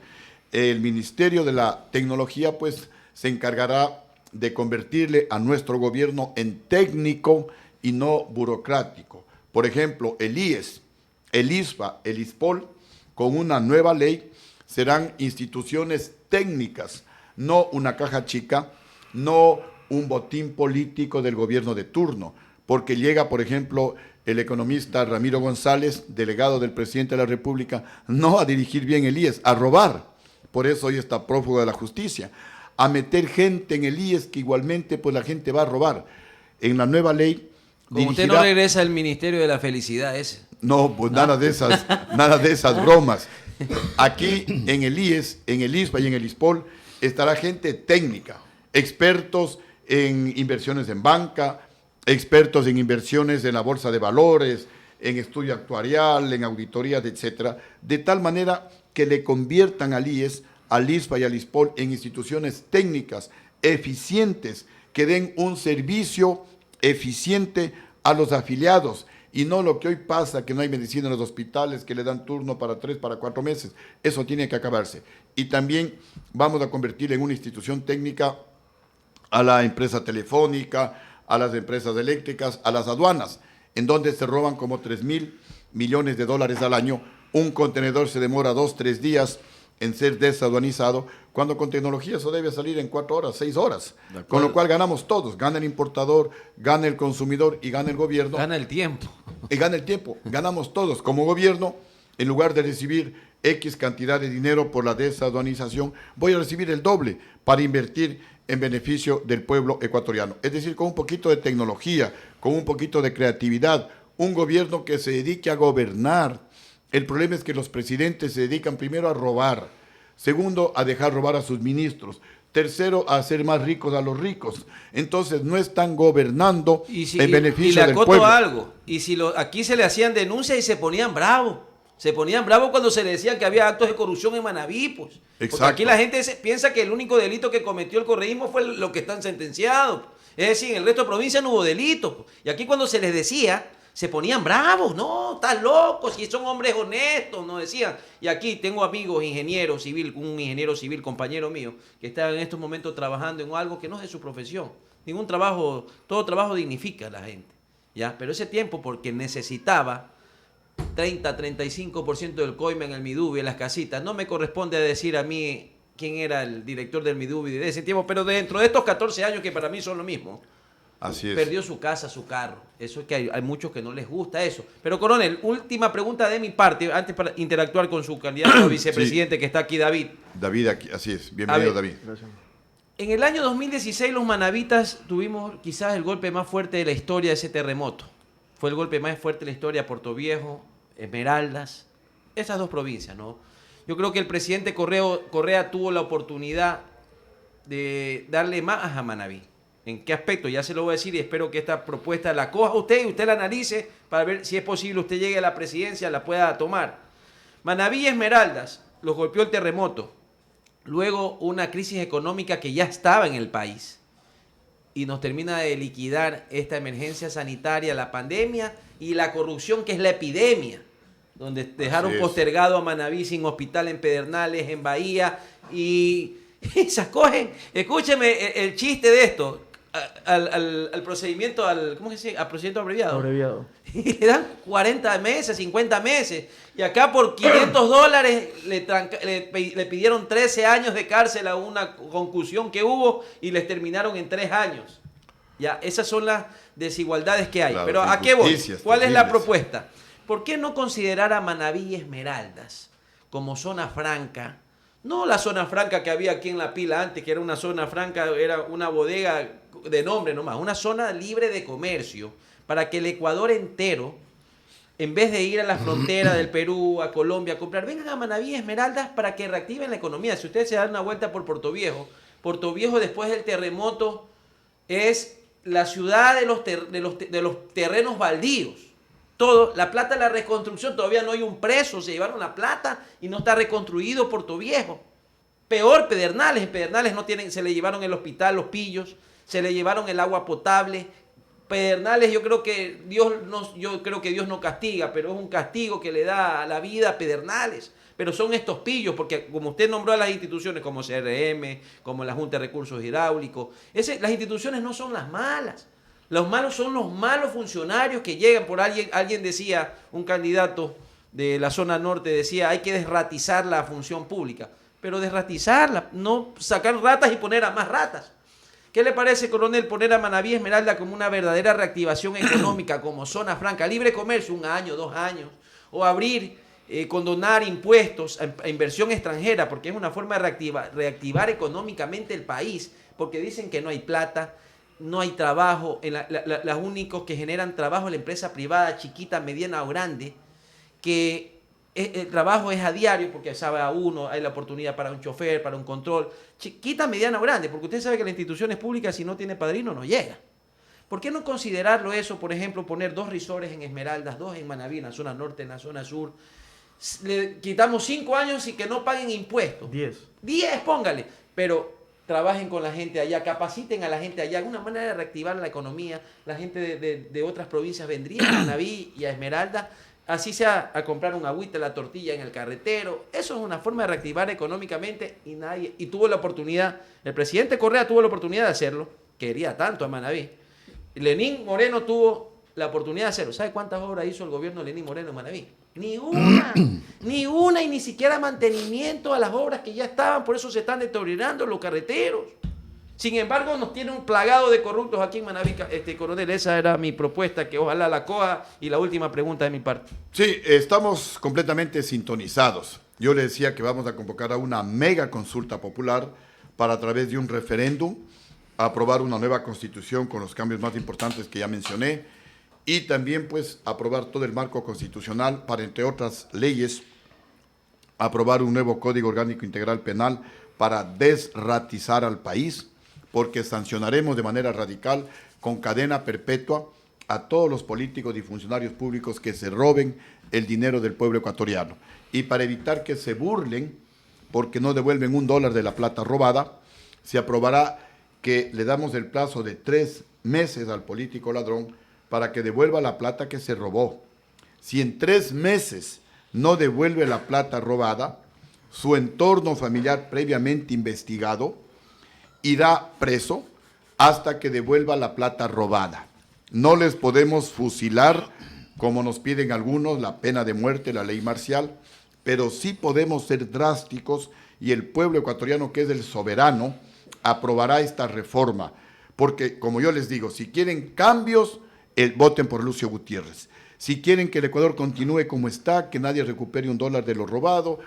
B: El Ministerio de la Tecnología pues se encargará de convertirle a nuestro gobierno en técnico y no burocrático. Por ejemplo, el IES, el ISPA, el ISPOL, con una nueva ley, serán instituciones técnicas, no una caja chica, no un botín político del gobierno de turno, porque llega, por ejemplo, el economista Ramiro González, delegado del presidente de la República, no a dirigir bien el IES, a robar. Por eso hoy está prófugo de la justicia, a meter gente en el IES que igualmente pues la gente va a robar. En la nueva ley
C: Como usted no regresa al Ministerio de la Felicidad ese.
B: No, pues nada de esas bromas. Aquí en el IES, en el ISPA y en el ISPOL estará gente técnica, expertos en inversiones en banca, expertos en inversiones en la bolsa de valores, en estudio actuarial, en auditorías, etcétera, de tal manera que le conviertan al IES, al ISPA y al ISPOL en instituciones técnicas, eficientes, que den un servicio eficiente a los afiliados, y no lo que hoy pasa, que no hay medicina en los hospitales, que le dan turno para 3, para 4 meses. Eso tiene que acabarse. Y también vamos a convertir en una institución técnica a la empresa telefónica, a las empresas eléctricas, a las aduanas, en donde se roban como 3.000 millones de dólares al año. Un contenedor se demora 2, 3 días en ser desaduanizado, cuando con tecnología eso debe salir en 4 horas, 6 horas. Con lo cual ganamos todos, gana el importador, gana el consumidor y gana el gobierno.
C: Gana el tiempo.
B: Y gana el tiempo, ganamos todos. Como gobierno, en lugar de recibir X cantidad de dinero por la desaduanización, voy a recibir el doble para invertir en beneficio del pueblo ecuatoriano. Es decir, con un poquito de tecnología, con un poquito de creatividad, un gobierno que se dedique a gobernar. El problema es que los presidentes se dedican primero a robar, segundo a dejar robar a sus ministros, tercero a hacer más ricos a los ricos. Entonces no están gobernando en beneficio del pueblo.
C: Y le acoto algo, y si aquí se le hacían denuncias y se ponían bravos. Se ponían bravos cuando se le decía que había actos de corrupción en Manabí, pues. Exacto. Porque aquí la gente piensa que el único delito que cometió el correísmo fue lo que están sentenciados. Es decir, en el resto de provincias no hubo delitos. Y aquí cuando se les decía, se ponían bravos. No, estás loco, si son hombres honestos, nos decían. Y aquí tengo amigos ingenieros civil, un ingeniero civil, compañero mío, que está en estos momentos trabajando en algo que no es de su profesión. Ningún trabajo, todo trabajo dignifica a la gente. ¿Ya? Pero ese tiempo, porque necesitaba 30-35% del coime en el Midubi, en las casitas. No me corresponde decir a mí quién era el director del Midubi de ese tiempo, pero dentro de estos 14 años, que para mí son lo mismo,
B: así es,
C: perdió su casa, su carro. Eso es que hay muchos que no les gusta eso. Pero, coronel, última pregunta de mi parte, antes para interactuar con su candidato a vicepresidente, sí, que está aquí, David.
B: David, aquí, así es. Bienvenido, David.
C: Gracias. En el año 2016, los manavitas tuvimos quizás el golpe más fuerte de la historia de ese terremoto. Fue el golpe más fuerte de la historia, Puerto Viejo, Esmeraldas, esas dos provincias, ¿no? Yo creo que el presidente Correa tuvo la oportunidad de darle más a Manabí. ¿En qué aspecto? Ya se lo voy a decir y espero que esta propuesta la coja usted y usted la analice para ver si es posible usted llegue a la presidencia, la pueda tomar. Manabí y Esmeraldas los golpeó el terremoto. Luego una crisis económica que ya estaba en el país y nos termina de liquidar esta emergencia sanitaria, la pandemia y la corrupción, que es la epidemia, donde dejaron postergado a Manabí sin hospital en Pedernales, en Bahía, y se acogen, escúcheme el chiste de esto, al procedimiento, ¿cómo se dice? Al procedimiento abreviado. Y le dan 40 meses, 50 meses, y acá por $500 le pidieron 13 años de cárcel a una concusión que hubo y les terminaron en 3 años. Ya, esas son las desigualdades que hay. Claro, pero ¿a qué voy? ¿Cuál es la propuesta? ¿Por qué no considerar a Manabí y Esmeraldas como zona franca? No la zona franca que había aquí en La Pila antes, que era una zona franca, era una bodega de nombre nomás, una zona libre de comercio, para que el Ecuador entero en vez de ir a la frontera del Perú, a Colombia a comprar, vengan a Manaví, Esmeraldas, para que reactiven la economía. Si ustedes se dan una vuelta por Puerto Viejo después del terremoto es la ciudad de los terrenos baldíos. Todo, la plata de la reconstrucción, todavía no hay un preso, se llevaron la plata y no está reconstruido Puerto Viejo. Peor, Pedernales, en Pedernales no tienen, se le llevaron el hospital, los pillos, se le llevaron el agua potable. Pedernales, yo creo que Dios no castiga, pero es un castigo que le da a la vida a Pedernales. Pero son estos pillos, porque como usted nombró a las instituciones como CRM, como la Junta de Recursos Hidráulicos, las instituciones no son las malas. Los malos son los malos funcionarios que llegan por alguien decía, un candidato de la zona norte decía, hay que desratizar la función pública. Pero desratizarla, no sacar ratas y poner a más ratas. ¿Qué le parece, coronel, poner a Manaví Esmeralda como una verdadera reactivación económica, como zona franca, libre comercio, 1 año, 2 años, o abrir, condonar impuestos a inversión extranjera, porque es una forma de reactivar económicamente el país, porque dicen que no hay plata, no hay trabajo, los únicos que generan trabajo es la empresa privada, chiquita, mediana o grande, que el trabajo es a diario, porque sabe a uno, hay la oportunidad para un chofer, para un control, chiquita, mediana o grande, porque usted sabe que las instituciones públicas, si no tiene padrino, no llega. ¿Por qué no considerarlo eso, por ejemplo, poner 2 risores en Esmeraldas, 2 en Manaví, en la zona norte, en la zona sur? Le quitamos 5 años y que no paguen impuestos. 10, póngale, pero trabajen con la gente allá, capaciten a la gente allá, alguna manera de reactivar la economía. La gente de otras provincias vendría a Manaví y a Esmeralda, así sea a comprar un agüita, la tortilla en el carretero. Eso es una forma de reactivar económicamente y tuvo la oportunidad, el presidente Correa tuvo la oportunidad de hacerlo, quería tanto a Manaví. Lenín Moreno tuvo la oportunidad de hacerlo. ¿Sabe cuántas obras hizo el gobierno de Lenín Moreno en Manaví? Ni una, y ni siquiera mantenimiento a las obras que ya estaban, por eso se están deteriorando los carreteros. Sin embargo, nos tiene un plagado de corruptos aquí en Manaví, coronel. Esa era mi propuesta, que ojalá la coja. Y la última pregunta de mi parte.
B: Sí, estamos completamente sintonizados. Yo le decía que vamos a convocar a una mega consulta popular para, a través de un referéndum, aprobar una nueva constitución con los cambios más importantes que ya mencioné, y también pues aprobar todo el marco constitucional para, entre otras leyes, aprobar un nuevo Código Orgánico Integral Penal para desratizar al país, porque sancionaremos de manera radical con cadena perpetua a todos los políticos y funcionarios públicos que se roben el dinero del pueblo ecuatoriano. Y para evitar que se burlen porque no devuelven $1 de la plata robada, se aprobará que le damos el plazo de 3 meses al político ladrón para que devuelva la plata que se robó. Si en 3 meses no devuelve la plata robada, su entorno familiar previamente investigado irá preso hasta que devuelva la plata robada. No les podemos fusilar, como nos piden algunos, la pena de muerte, la ley marcial, pero sí podemos ser drásticos, y el pueblo ecuatoriano, que es el soberano, aprobará esta reforma. Porque, como yo les digo, si quieren cambios, voten por Lucio Gutiérrez. Si quieren que el Ecuador continúe como está, que nadie recupere $1 de lo robado,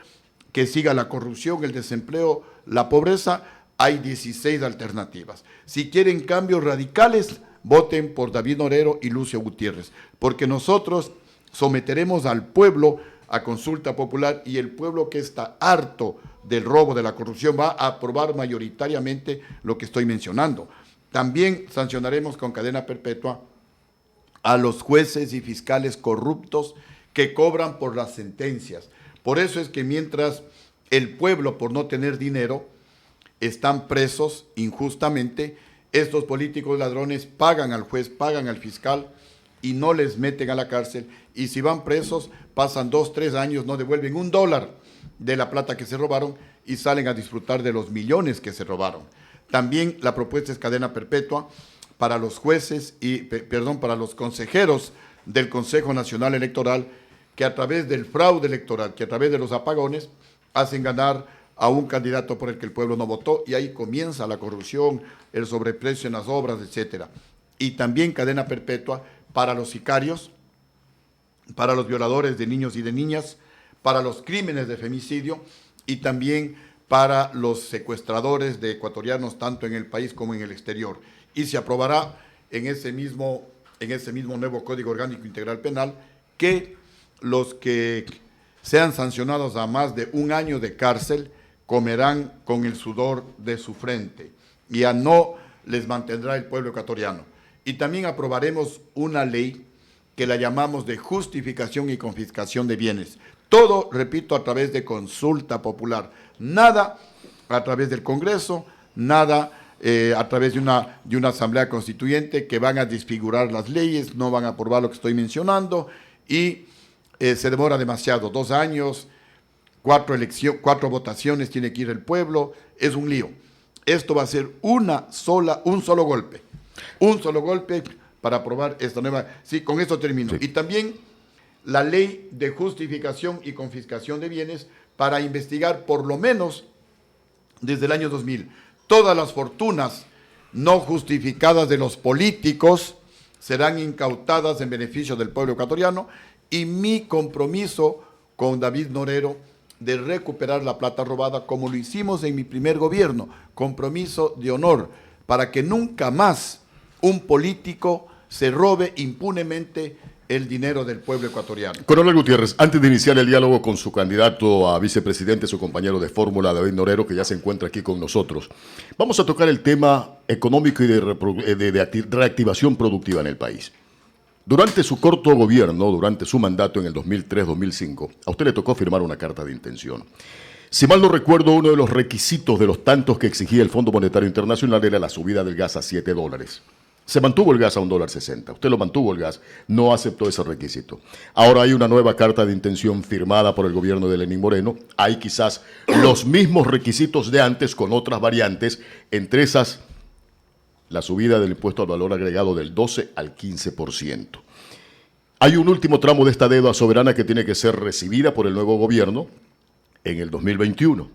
B: que siga la corrupción, el desempleo, la pobreza, hay 16 alternativas. Si quieren cambios radicales, voten por David Norero y Lucio Gutiérrez, porque nosotros someteremos al pueblo a consulta popular, y el pueblo, que está harto del robo, de la corrupción, va a aprobar mayoritariamente lo que estoy mencionando. También sancionaremos con cadena perpetua a los jueces y fiscales corruptos que cobran por las sentencias. Por eso es que mientras el pueblo, por no tener dinero, están presos injustamente, estos políticos ladrones pagan al juez, pagan al fiscal y no les meten a la cárcel. Y si van presos, pasan 2, 3 años, no devuelven $1 de la plata que se robaron y salen a disfrutar de los millones que se robaron. También la propuesta es cadena perpetua para los jueces para los consejeros del Consejo Nacional Electoral, que a través del fraude electoral, que a través de los apagones, hacen ganar a un candidato por el que el pueblo no votó, y ahí comienza la corrupción, el sobreprecio en las obras, etcétera. Y también cadena perpetua para los sicarios, para los violadores de niños y de niñas, para los crímenes de femicidio, y también para los secuestradores de ecuatorianos, tanto en el país como en el exterior. Y se aprobará en ese mismo nuevo Código Orgánico Integral Penal, que los que sean sancionados a más de 1 año de cárcel comerán con el sudor de su frente, y a no les mantendrá el pueblo ecuatoriano. Y también aprobaremos una ley que la llamamos de justificación y confiscación de bienes. Todo, repito, a través de consulta popular. Nada a través del Congreso, nada a través de una asamblea constituyente que van a desfigurar las leyes, no van a aprobar lo que estoy mencionando, y se demora demasiado, 2 años, 4 votaciones tiene que ir el pueblo, es un lío. Esto va a ser un solo golpe para aprobar esta nueva. Sí, con esto termino.
D: Sí.
B: Y también la ley de justificación y confiscación de bienes para investigar por lo menos desde el año 2000 todas las fortunas no justificadas de los políticos serán incautadas en beneficio del pueblo ecuatoriano, y mi compromiso con David Norero de recuperar la plata robada como lo hicimos en mi primer gobierno, compromiso de honor, para que nunca más un político se robe impunemente el dinero del pueblo ecuatoriano.
D: Coronel Gutiérrez, antes de iniciar el diálogo con su candidato a vicepresidente, su compañero de fórmula, David Norero, que ya se encuentra aquí con nosotros, vamos a tocar el tema económico y de reactivación productiva en el país. Durante su corto gobierno, durante su mandato en el 2003-2005, a usted le tocó firmar una carta de intención. Si mal no recuerdo, uno de los requisitos de los tantos que exigía el Fondo Monetario Internacional era la subida del gas a $7. Se mantuvo el gas a $1.60. Usted lo mantuvo el gas, no aceptó ese requisito. Ahora hay una nueva carta de intención firmada por el gobierno de Lenín Moreno. Hay quizás los mismos requisitos de antes con otras variantes, entre esas la subida del impuesto al valor agregado del 12 al 15%. Hay un último tramo de esta deuda soberana que tiene que ser recibida por el nuevo gobierno en el 2021.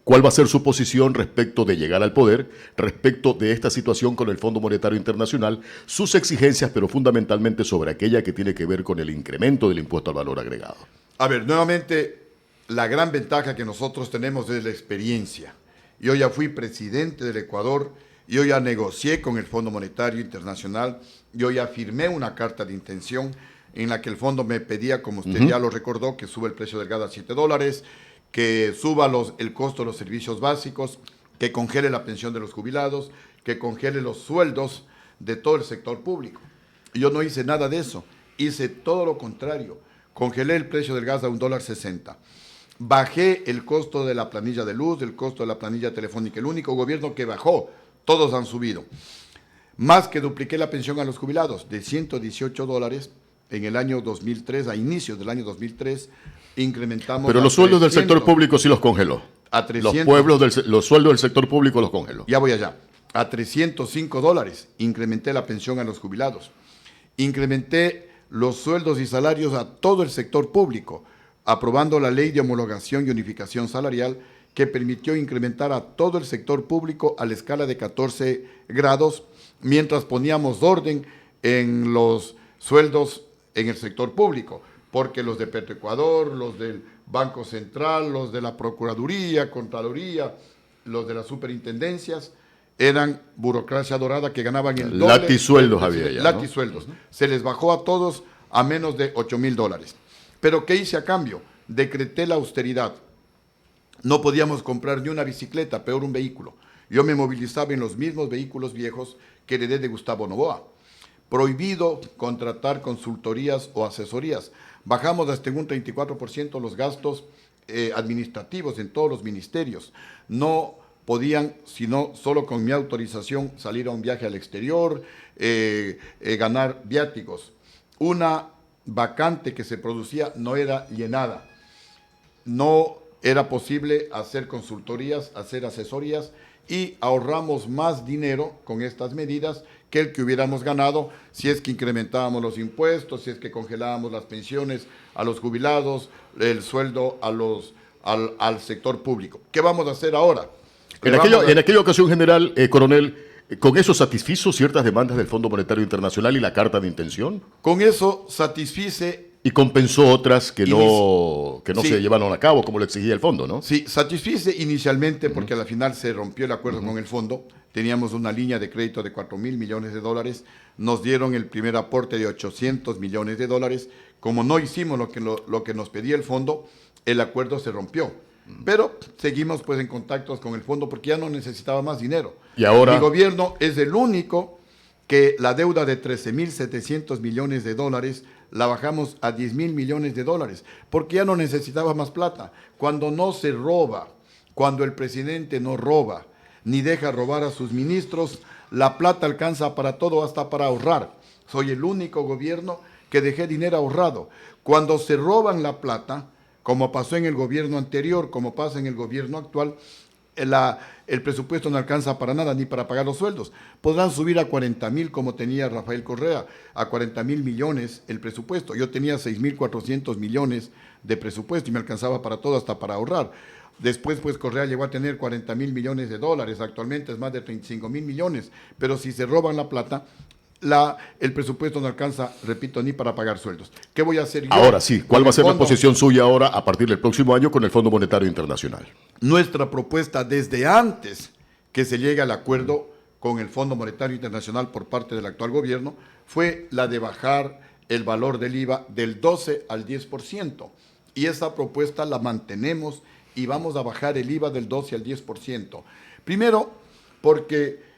D: ¿Cuál va a ser su posición respecto de llegar al poder, respecto de esta situación con el Fondo Monetario Internacional, sus exigencias, pero fundamentalmente sobre aquella que tiene que ver con el incremento del impuesto al valor agregado?
B: A ver, nuevamente, la gran ventaja que nosotros tenemos es la experiencia. Yo ya fui presidente del Ecuador, yo ya negocié con el Fondo Monetario Internacional, yo ya firmé una carta de intención en la que el fondo me pedía, como usted ya lo recordó, que suba el precio del gas a $7, que suba el costo de los servicios básicos, que congele la pensión de los jubilados, que congele los sueldos de todo el sector público. Y yo no hice nada de eso, hice todo lo contrario. Congelé el precio del gas a $1.60. Bajé el costo de la planilla de luz, el costo de la planilla telefónica. El único gobierno que bajó, todos han subido. Más que dupliqué la pensión a los jubilados de $118 en el año 2003, a inicios del año 2003, incrementamos.
D: Pero los sueldos del sector público sí los congeló.
B: A 300,
D: los sueldos del sector público los congeló.
B: Ya voy allá. A $305 incrementé la pensión a los jubilados. Incrementé los sueldos y salarios a todo el sector público, aprobando la ley de homologación y unificación salarial que permitió incrementar a todo el sector público a la escala de 14 grados, mientras poníamos orden en los sueldos en el sector público, porque los de Petroecuador, los del Banco Central, los de la Procuraduría, Contraloría, los de las superintendencias, eran burocracia dorada que ganaban el doble.
D: Latisueldos había ya, ¿no?
B: Latisueldos. Se les bajó a todos a menos de $8,000. Pero ¿qué hice a cambio? Decreté la austeridad. No podíamos comprar ni una bicicleta, peor un vehículo. Yo me movilizaba en los mismos vehículos viejos que heredé de Gustavo Noboa. Prohibido contratar consultorías o asesorías. Bajamos hasta en un 34% los gastos administrativos en todos los ministerios. No podían, sino solo con mi autorización, salir a un viaje al exterior, ganar viáticos. Una vacante que se producía no era llenada. No era posible hacer consultorías, hacer asesorías, y ahorramos más dinero con estas medidas que el que hubiéramos ganado si es que incrementábamos los impuestos, si es que congelábamos las pensiones a los jubilados, el sueldo al sector público. ¿Qué vamos a hacer ahora?
D: En aquella ocasión, general, coronel, ¿con eso satisfizo ciertas demandas del Fondo Monetario Internacional y la carta de intención?
B: Con eso satisfice
D: Y compensó otras que no
B: Sí.
D: se llevaron a cabo, como lo exigía el fondo, ¿no?
B: Sí, satisfice inicialmente porque a la final se rompió el acuerdo con el fondo. Teníamos una línea de crédito de 4.000 millones de dólares. Nos dieron el primer aporte de 800 millones de dólares. Como no hicimos lo que nos pedía el fondo, el acuerdo se rompió. Pero seguimos pues en contactos con el fondo porque ya no necesitaba más dinero.
D: Y ahora-
B: Mi gobierno es el único que la deuda de 13.700 millones de dólares la bajamos a 10.000 millones de dólares, porque ya no necesitaba más plata. Cuando no se roba, cuando el presidente no roba, ni deja robar a sus ministros, la plata alcanza para todo, hasta para ahorrar. Soy el único gobierno que dejé dinero ahorrado. Cuando se roban la plata, como pasó en el gobierno anterior, como pasa en el gobierno actual, el presupuesto no alcanza para nada, ni para pagar los sueldos. Podrán subir a 40.000 como tenía Rafael Correa, a 40.000 millones el presupuesto. Yo tenía 6.400 millones de presupuesto y me alcanzaba para todo, hasta para ahorrar. Después, pues, Correa llegó a tener 40.000 millones de dólares, actualmente es más de 35.000 millones, pero si se roban la plata, el presupuesto no alcanza, repito, ni para pagar sueldos. ¿Qué voy a hacer yo?
D: Ahora sí, ¿cuál
B: con
D: va a
B: el
D: ser la
B: fondo?
D: posición suya ahora a partir del próximo año con el Fondo Monetario Internacional?
B: Nuestra propuesta desde antes que se llegue al acuerdo con el Fondo Monetario Internacional por parte del actual gobierno fue la de bajar el valor del IVA del 12 al 10%. Y esa propuesta la mantenemos y vamos a bajar el IVA del 12 al 10%. Primero, porque...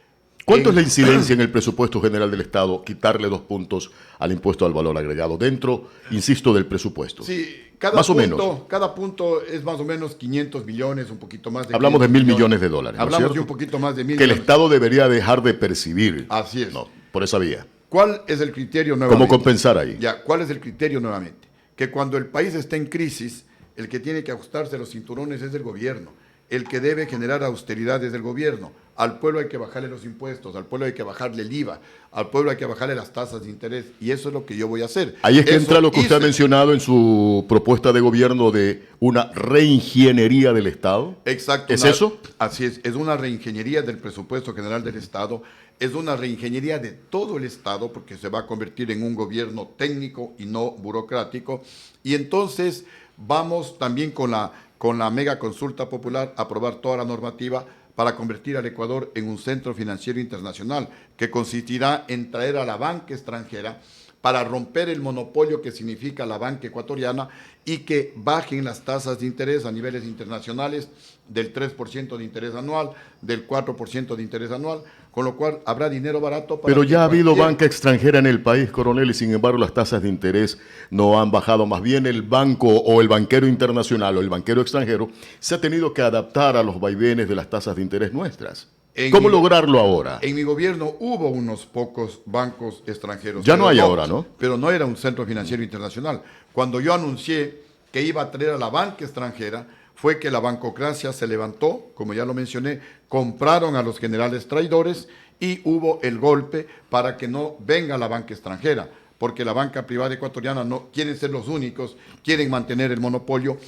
D: ¿Cuánto es la incidencia en el presupuesto general del Estado quitarle 2 puntos al impuesto al valor agregado dentro, insisto, del presupuesto?
B: Sí,
D: Más o menos.
B: cada punto es más o menos 500 millones, un poquito más de
D: Hablamos de
B: 500
D: 1.000 millones de dólares, ¿no es
B: Hablamos de
D: cierto?
B: un poquito más de 1.000
D: Que el
B: millones.
D: Estado debería dejar de percibir.
B: Así es.
D: No, por esa vía.
B: ¿Cuál es el criterio nuevamente?
D: ¿Cómo compensar ahí?
B: Ya, ¿cuál es el criterio nuevamente? Que cuando el país está en crisis, el que tiene que ajustarse los cinturones es el gobierno. El que debe generar austeridad es el gobierno. Al pueblo hay que bajarle los impuestos, al pueblo hay que bajarle el IVA, al pueblo hay que bajarle las tasas de interés. Y eso es lo que yo voy a hacer.
D: Ahí es que
B: Eso
D: entra lo que usted ha
B: hice.
D: mencionado en su propuesta de gobierno de una reingeniería del Estado.
B: Exacto.
D: ¿Es eso?
B: Así es una reingeniería del presupuesto general del Estado, es una reingeniería de todo el Estado, porque se va a convertir en un gobierno técnico y no burocrático. Y entonces vamos también con la mega consulta popular a aprobar toda la normativa para convertir al Ecuador en un centro financiero internacional, que consistirá en traer a la banca extranjera para romper el monopolio que significa la banca ecuatoriana y que bajen las tasas de interés a niveles internacionales del 3% de interés anual, del 4% de interés anual, con lo cual habrá dinero barato para...
D: Pero
B: que
D: ya ha habido
B: cualquier-
D: banca extranjera en el país, coronel, y sin embargo las tasas de interés no han bajado. Más bien el banco o el banquero internacional o el banquero extranjero se ha tenido que adaptar a los vaivenes de las tasas de interés nuestras.
B: En
D: ¿Cómo
B: mi-
D: lograrlo ahora?
B: En mi gobierno hubo unos pocos bancos extranjeros.
D: Ya
B: pero
D: no hay ahora, ¿no?
B: Pero no era un centro financiero internacional. Cuando yo anuncié que iba a traer a la banca extranjera, fue que la bancocracia se levantó, como ya lo mencioné, compraron a los generales traidores y hubo el golpe para que no venga la banca extranjera, porque la banca privada ecuatoriana no quieren ser los únicos, quieren mantener el monopolio,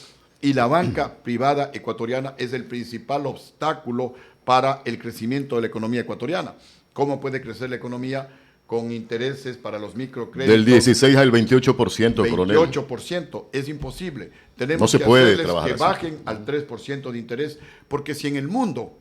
B: y la banca privada ecuatoriana es el principal obstáculo para el crecimiento de la economía ecuatoriana. ¿Cómo puede crecer la economía? Con intereses para los microcréditos.
D: Del 16 al 28%, coronel.
B: 28%, es imposible. Tenemos
D: No se
B: que
D: puede
B: hacerles
D: trabajar
B: que
D: así.
B: bajen al 3% de interés, porque si en el mundo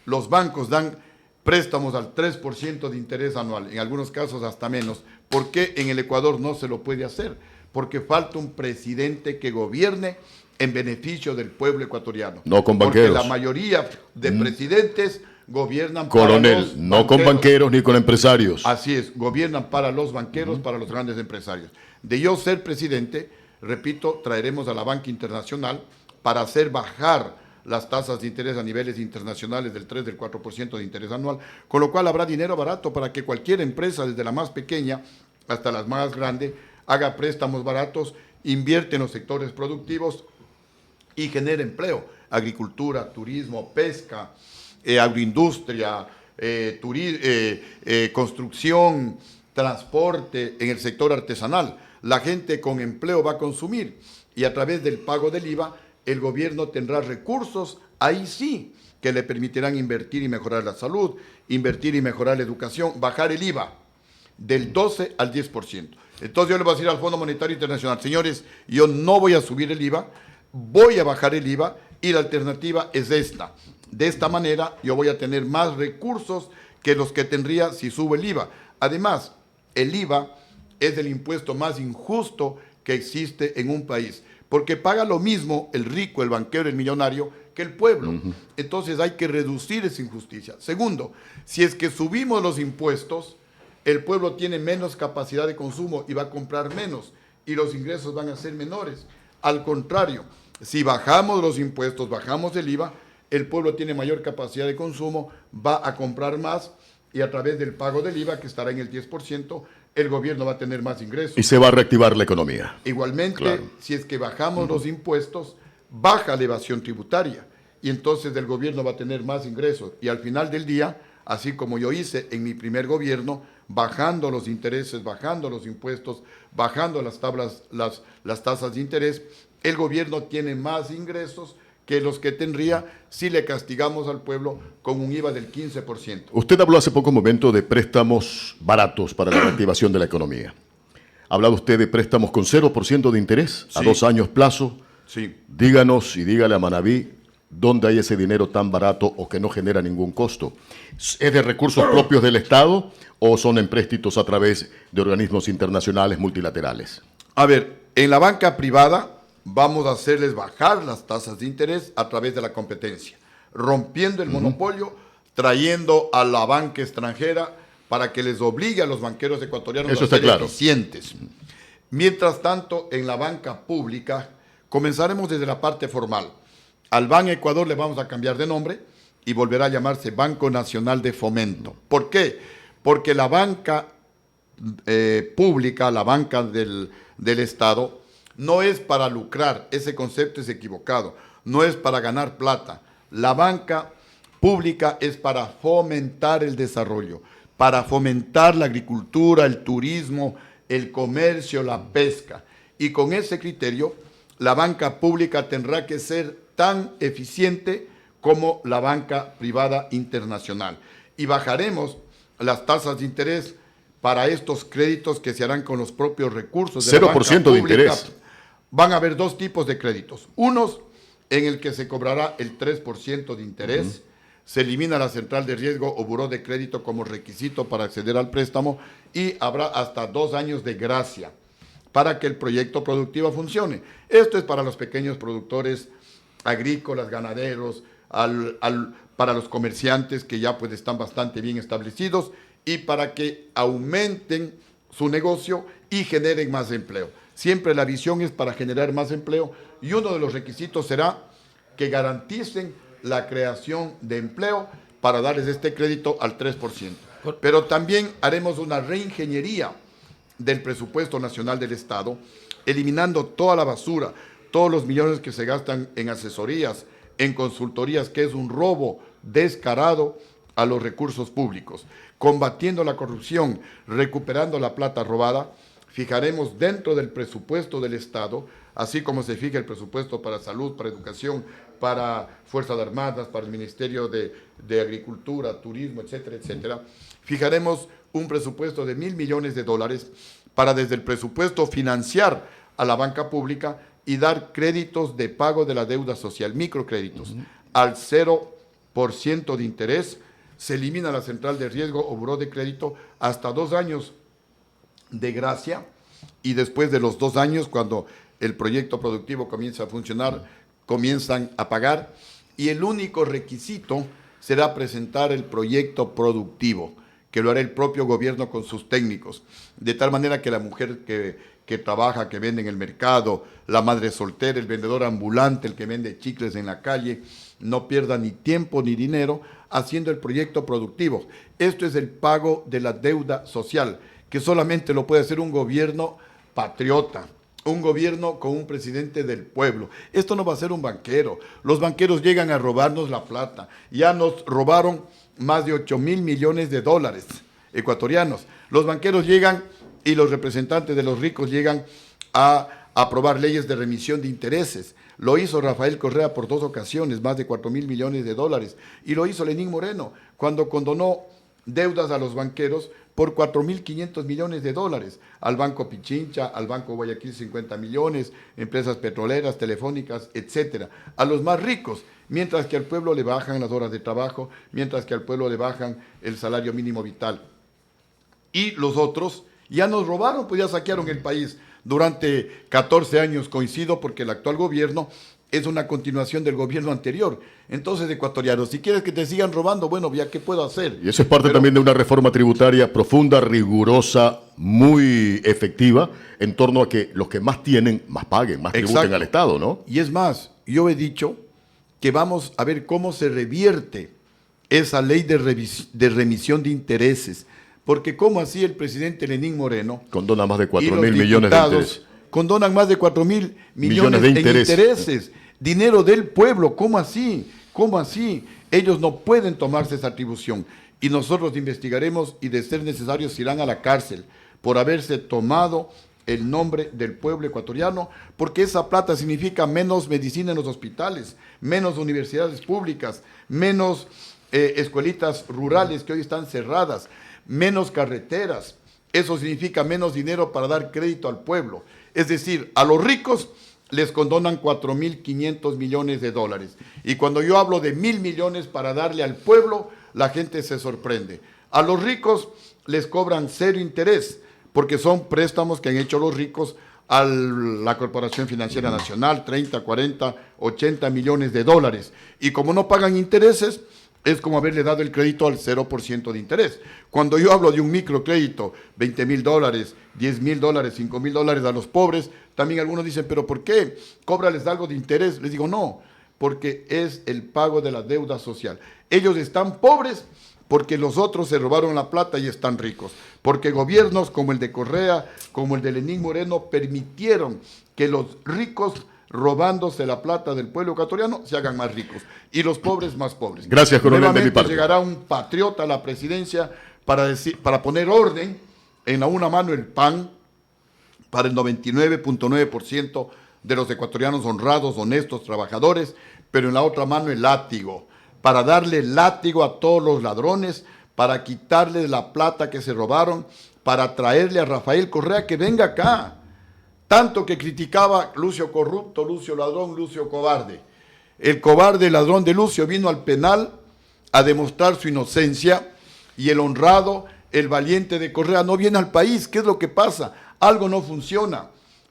B: los bancos dan préstamos al 3% de interés anual, en algunos casos hasta menos, ¿por qué en el Ecuador no se lo puede hacer? Porque falta un presidente que gobierne en beneficio del pueblo ecuatoriano.
D: No con
B: Porque
D: banqueros.
B: la mayoría de presidentes gobiernan para
D: Coronel,
B: los
D: no con banqueros ni con empresarios.
B: Así es, gobiernan para los banqueros, para los grandes empresarios. De yo ser presidente, repito, traeremos a la banca internacional para hacer bajar las tasas de interés a niveles internacionales del 3, del 4% de interés anual, con lo cual habrá dinero barato para que cualquier empresa, desde la más pequeña hasta las más grandes, haga préstamos baratos, invierte en los sectores productivos y genere empleo. Agricultura, turismo, pesca, agroindustria, construcción, transporte, en el sector artesanal. La gente con empleo va a consumir y a través del pago del IVA el gobierno tendrá recursos, ahí sí, que le permitirán invertir y mejorar la salud, invertir y mejorar la educación, bajar el IVA del 12 al 10%. Entonces yo le voy a decir al Fondo Monetario Internacional, señores, yo no voy a subir el IVA, voy a bajar el IVA y la alternativa es esta. De esta manera yo voy a tener más recursos que los que tendría si subo el IVA. Además, el IVA es el impuesto más injusto que existe en un país, porque paga lo mismo el rico, el banquero, el millonario, que el pueblo. Entonces hay que reducir esa injusticia. Segundo, si es que subimos los impuestos, el pueblo tiene menos capacidad de consumo y va a comprar menos, y los ingresos van a ser menores. Al contrario, si bajamos los impuestos, bajamos el IVA, el pueblo tiene mayor capacidad de consumo, va a comprar más, y a través del pago del IVA, que estará en el 10%, el gobierno va a tener más ingresos.
D: Y se va a reactivar la economía.
B: Igualmente,
D: Claro.
B: si es que bajamos los impuestos, baja la evasión tributaria, y entonces el gobierno va a tener más ingresos. Y al final del día, así como yo hice en mi primer gobierno, bajando los intereses, bajando los impuestos, bajando las tasas de interés, el gobierno tiene más ingresos que los que tendría si le castigamos al pueblo con un IVA del 15%.
D: Usted habló hace poco momento de préstamos baratos para la reactivación de la economía. Ha hablado usted de préstamos con 0% de interés a
B: Sí.
D: 2 años plazo.
B: Sí.
D: Díganos y dígale a Manaví dónde hay ese dinero tan barato o que no genera ningún costo. ¿Es de recursos propios del Estado o son empréstitos a través de organismos internacionales multilaterales?
B: A ver, en la banca privada vamos a hacerles bajar las tasas de interés a través de la competencia, rompiendo el monopolio, trayendo a la banca extranjera para que les obligue a los banqueros ecuatorianos
D: Eso
B: a
D: está
B: ser
D: claro.
B: eficientes. Mientras tanto, en la banca pública, comenzaremos desde la parte formal. Al Ban Ecuador le vamos a cambiar de nombre y volverá a llamarse Banco Nacional de Fomento. ¿Por qué? Porque la banca pública, la banca del Estado, no es para lucrar, ese concepto es equivocado, no es para ganar plata. La banca pública es para fomentar el desarrollo, para fomentar la agricultura, el turismo, el comercio, la pesca. Y con ese criterio, la banca pública tendrá que ser tan eficiente como la banca privada internacional. Y bajaremos las tasas de interés para estos créditos que se harán con los propios recursos de la banca
D: 0% de
B: pública.
D: interés.
B: Van a haber dos tipos de créditos. Unos en el que se cobrará el 3% de interés, se elimina la central de riesgo o buró de crédito como requisito para acceder al préstamo y habrá hasta 2 años de gracia para que el proyecto productivo funcione. Esto es para los pequeños productores agrícolas, ganaderos, para los comerciantes que ya pues están bastante bien establecidos y para que aumenten su negocio y generen más empleo. Siempre la visión es para generar más empleo y uno de los requisitos será que garanticen la creación de empleo para darles este crédito al 3%. Pero también haremos una reingeniería del presupuesto nacional del Estado, eliminando toda la basura, todos los millones que se gastan en asesorías, en consultorías, que es un robo descarado a los recursos públicos, combatiendo la corrupción, recuperando la plata robada. Fijaremos dentro del presupuesto del Estado, así como se fija el presupuesto para salud, para educación, para Fuerzas Armadas, para el Ministerio de Agricultura, Turismo, etcétera, etcétera, fijaremos un presupuesto de $1.000 millones para desde el presupuesto financiar a la banca pública y dar créditos de pago de la deuda social, microcréditos, al 0% de interés. Se elimina la central de riesgo o buró de crédito hasta 2 años de gracia y después de los 2 años, cuando el proyecto productivo comienza a funcionar, comienzan a pagar y el único requisito será presentar el proyecto productivo, que lo hará el propio gobierno con sus técnicos, de tal manera que la mujer que trabaja, que vende en el mercado, la madre soltera, el vendedor ambulante, el que vende chicles en la calle, no pierda ni tiempo ni dinero haciendo el proyecto productivo. Esto es el pago de la deuda social, que solamente lo puede hacer un gobierno patriota, un gobierno con un presidente del pueblo. Esto no va a ser un banquero. Los banqueros llegan a robarnos la plata. Ya nos robaron más de $8.000 millones ecuatorianos. Los banqueros llegan y los representantes de los ricos llegan a aprobar leyes de remisión de intereses. Lo hizo Rafael Correa por 2 ocasiones, más de $4.000 millones. Y lo hizo Lenín Moreno cuando condonó deudas a los banqueros por 4.500 millones de dólares. Al Banco Pichincha, al Banco Guayaquil 50 millones, empresas petroleras, telefónicas, etcétera. A los más ricos, mientras que al pueblo le bajan las horas de trabajo, mientras que al pueblo le bajan el salario mínimo vital. Y los otros ya nos robaron, pues ya saquearon el país durante 14 años, coincido, porque el actual gobierno es una continuación del gobierno anterior. Entonces, ecuatorianos, si quieres que te sigan robando, bueno, ya qué puedo hacer.
D: Y eso es parte también de una reforma tributaria profunda, rigurosa, muy efectiva, en torno a que los que más tienen, más paguen, más tributen
B: Exacto.
D: al Estado, ¿no?
B: Y es más, yo he dicho que vamos a ver cómo se revierte esa ley de remisión de intereses. Porque como así el presidente Lenín Moreno
D: Condona más de
B: y
D: 4.000
B: los
D: millones de
B: diputados
D: intereses.
B: condonan más de 4.000 millones
D: de
B: en
D: intereses.
B: intereses. Dinero del pueblo, ¿cómo así? ¿Cómo así? Ellos no pueden tomarse esa atribución. Y nosotros investigaremos y de ser necesario se irán a la cárcel por haberse tomado el nombre del pueblo ecuatoriano, porque esa plata significa menos medicina en los hospitales, menos universidades públicas, menos escuelitas rurales que hoy están cerradas, menos carreteras. Eso significa menos dinero para dar crédito al pueblo. Es decir, a los ricos les condonan 4.500 millones de dólares. Y cuando yo hablo de 1.000 millones para darle al pueblo, la gente se sorprende. A los ricos les cobran cero interés, porque son préstamos que han hecho los ricos a la Corporación Financiera Nacional, 30, 40, 80 millones de dólares. Y como no pagan intereses, es como haberle dado el crédito al 0% de interés. Cuando yo hablo de un microcrédito, 20.000 dólares, 10.000 dólares, 5.000 dólares a los pobres, también algunos dicen, ¿pero por qué? Cóbrales algo de interés. Les digo, no, porque es el pago de la deuda social. Ellos están pobres porque los otros se robaron la plata y están ricos. Porque gobiernos como el de Correa, como el de Lenín Moreno, permitieron que los ricos, robándose la plata del pueblo ecuatoriano, se hagan más ricos y los pobres más pobres.
D: Gracias, coronel, de mi
B: Nuevamente
D: parte.
B: llegará un patriota a la presidencia para poner orden. En la una mano el pan para el 99.9% de los ecuatorianos honrados, honestos, trabajadores, pero en la otra mano el látigo, para darle látigo a todos los ladrones, para quitarles la plata que se robaron, para traerle a Rafael Correa que venga acá. Tanto que criticaba Lucio corrupto, Lucio ladrón, Lucio cobarde. El cobarde ladrón de Lucio vino al penal a demostrar su inocencia y el honrado, el valiente de Correa no viene al país. ¿Qué es lo que pasa? Algo no funciona.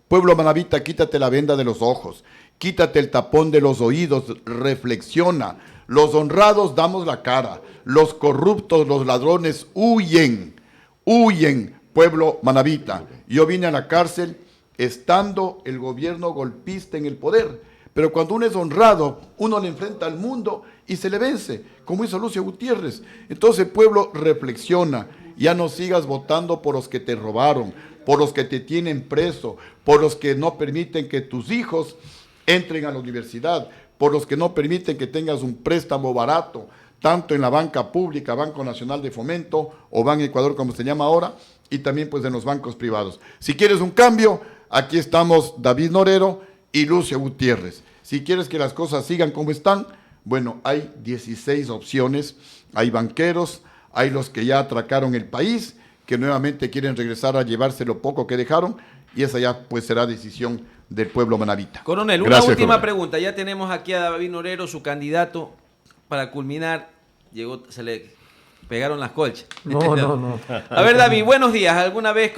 B: Pueblo manabita, quítate la venda de los ojos, quítate el tapón de los oídos, reflexiona. Los honrados damos la cara, los corruptos, los ladrones huyen, huyen, pueblo manabita. Yo vine a la cárcel estando el gobierno golpista en el poder, pero cuando uno es honrado, uno le enfrenta al mundo y se le vence, como hizo Lucio Gutiérrez. Entonces, pueblo, reflexiona, ya no sigas votando por los que te robaron, por los que te tienen preso, por los que no permiten que tus hijos entren a la universidad, por los que no permiten que tengas un préstamo barato, tanto en la banca pública, Banco Nacional de Fomento o Ban Ecuador, como se llama ahora, y también pues en los bancos privados. Si quieres un cambio, aquí estamos David Norero y Lucio Gutiérrez. Si quieres que las cosas sigan como están, bueno, hay 16 opciones, hay banqueros, hay los que ya atracaron el país, que nuevamente quieren regresar a llevarse lo poco que dejaron, y esa ya pues será decisión del pueblo manabita.
C: Coronel,
D: Gracias,
C: una última
D: coronel.
C: pregunta. Ya tenemos aquí a David Norero, su candidato, para culminar. Llegó, se le pegaron las colchas.
E: No.
C: A ver, David, buenos días. ¿Alguna vez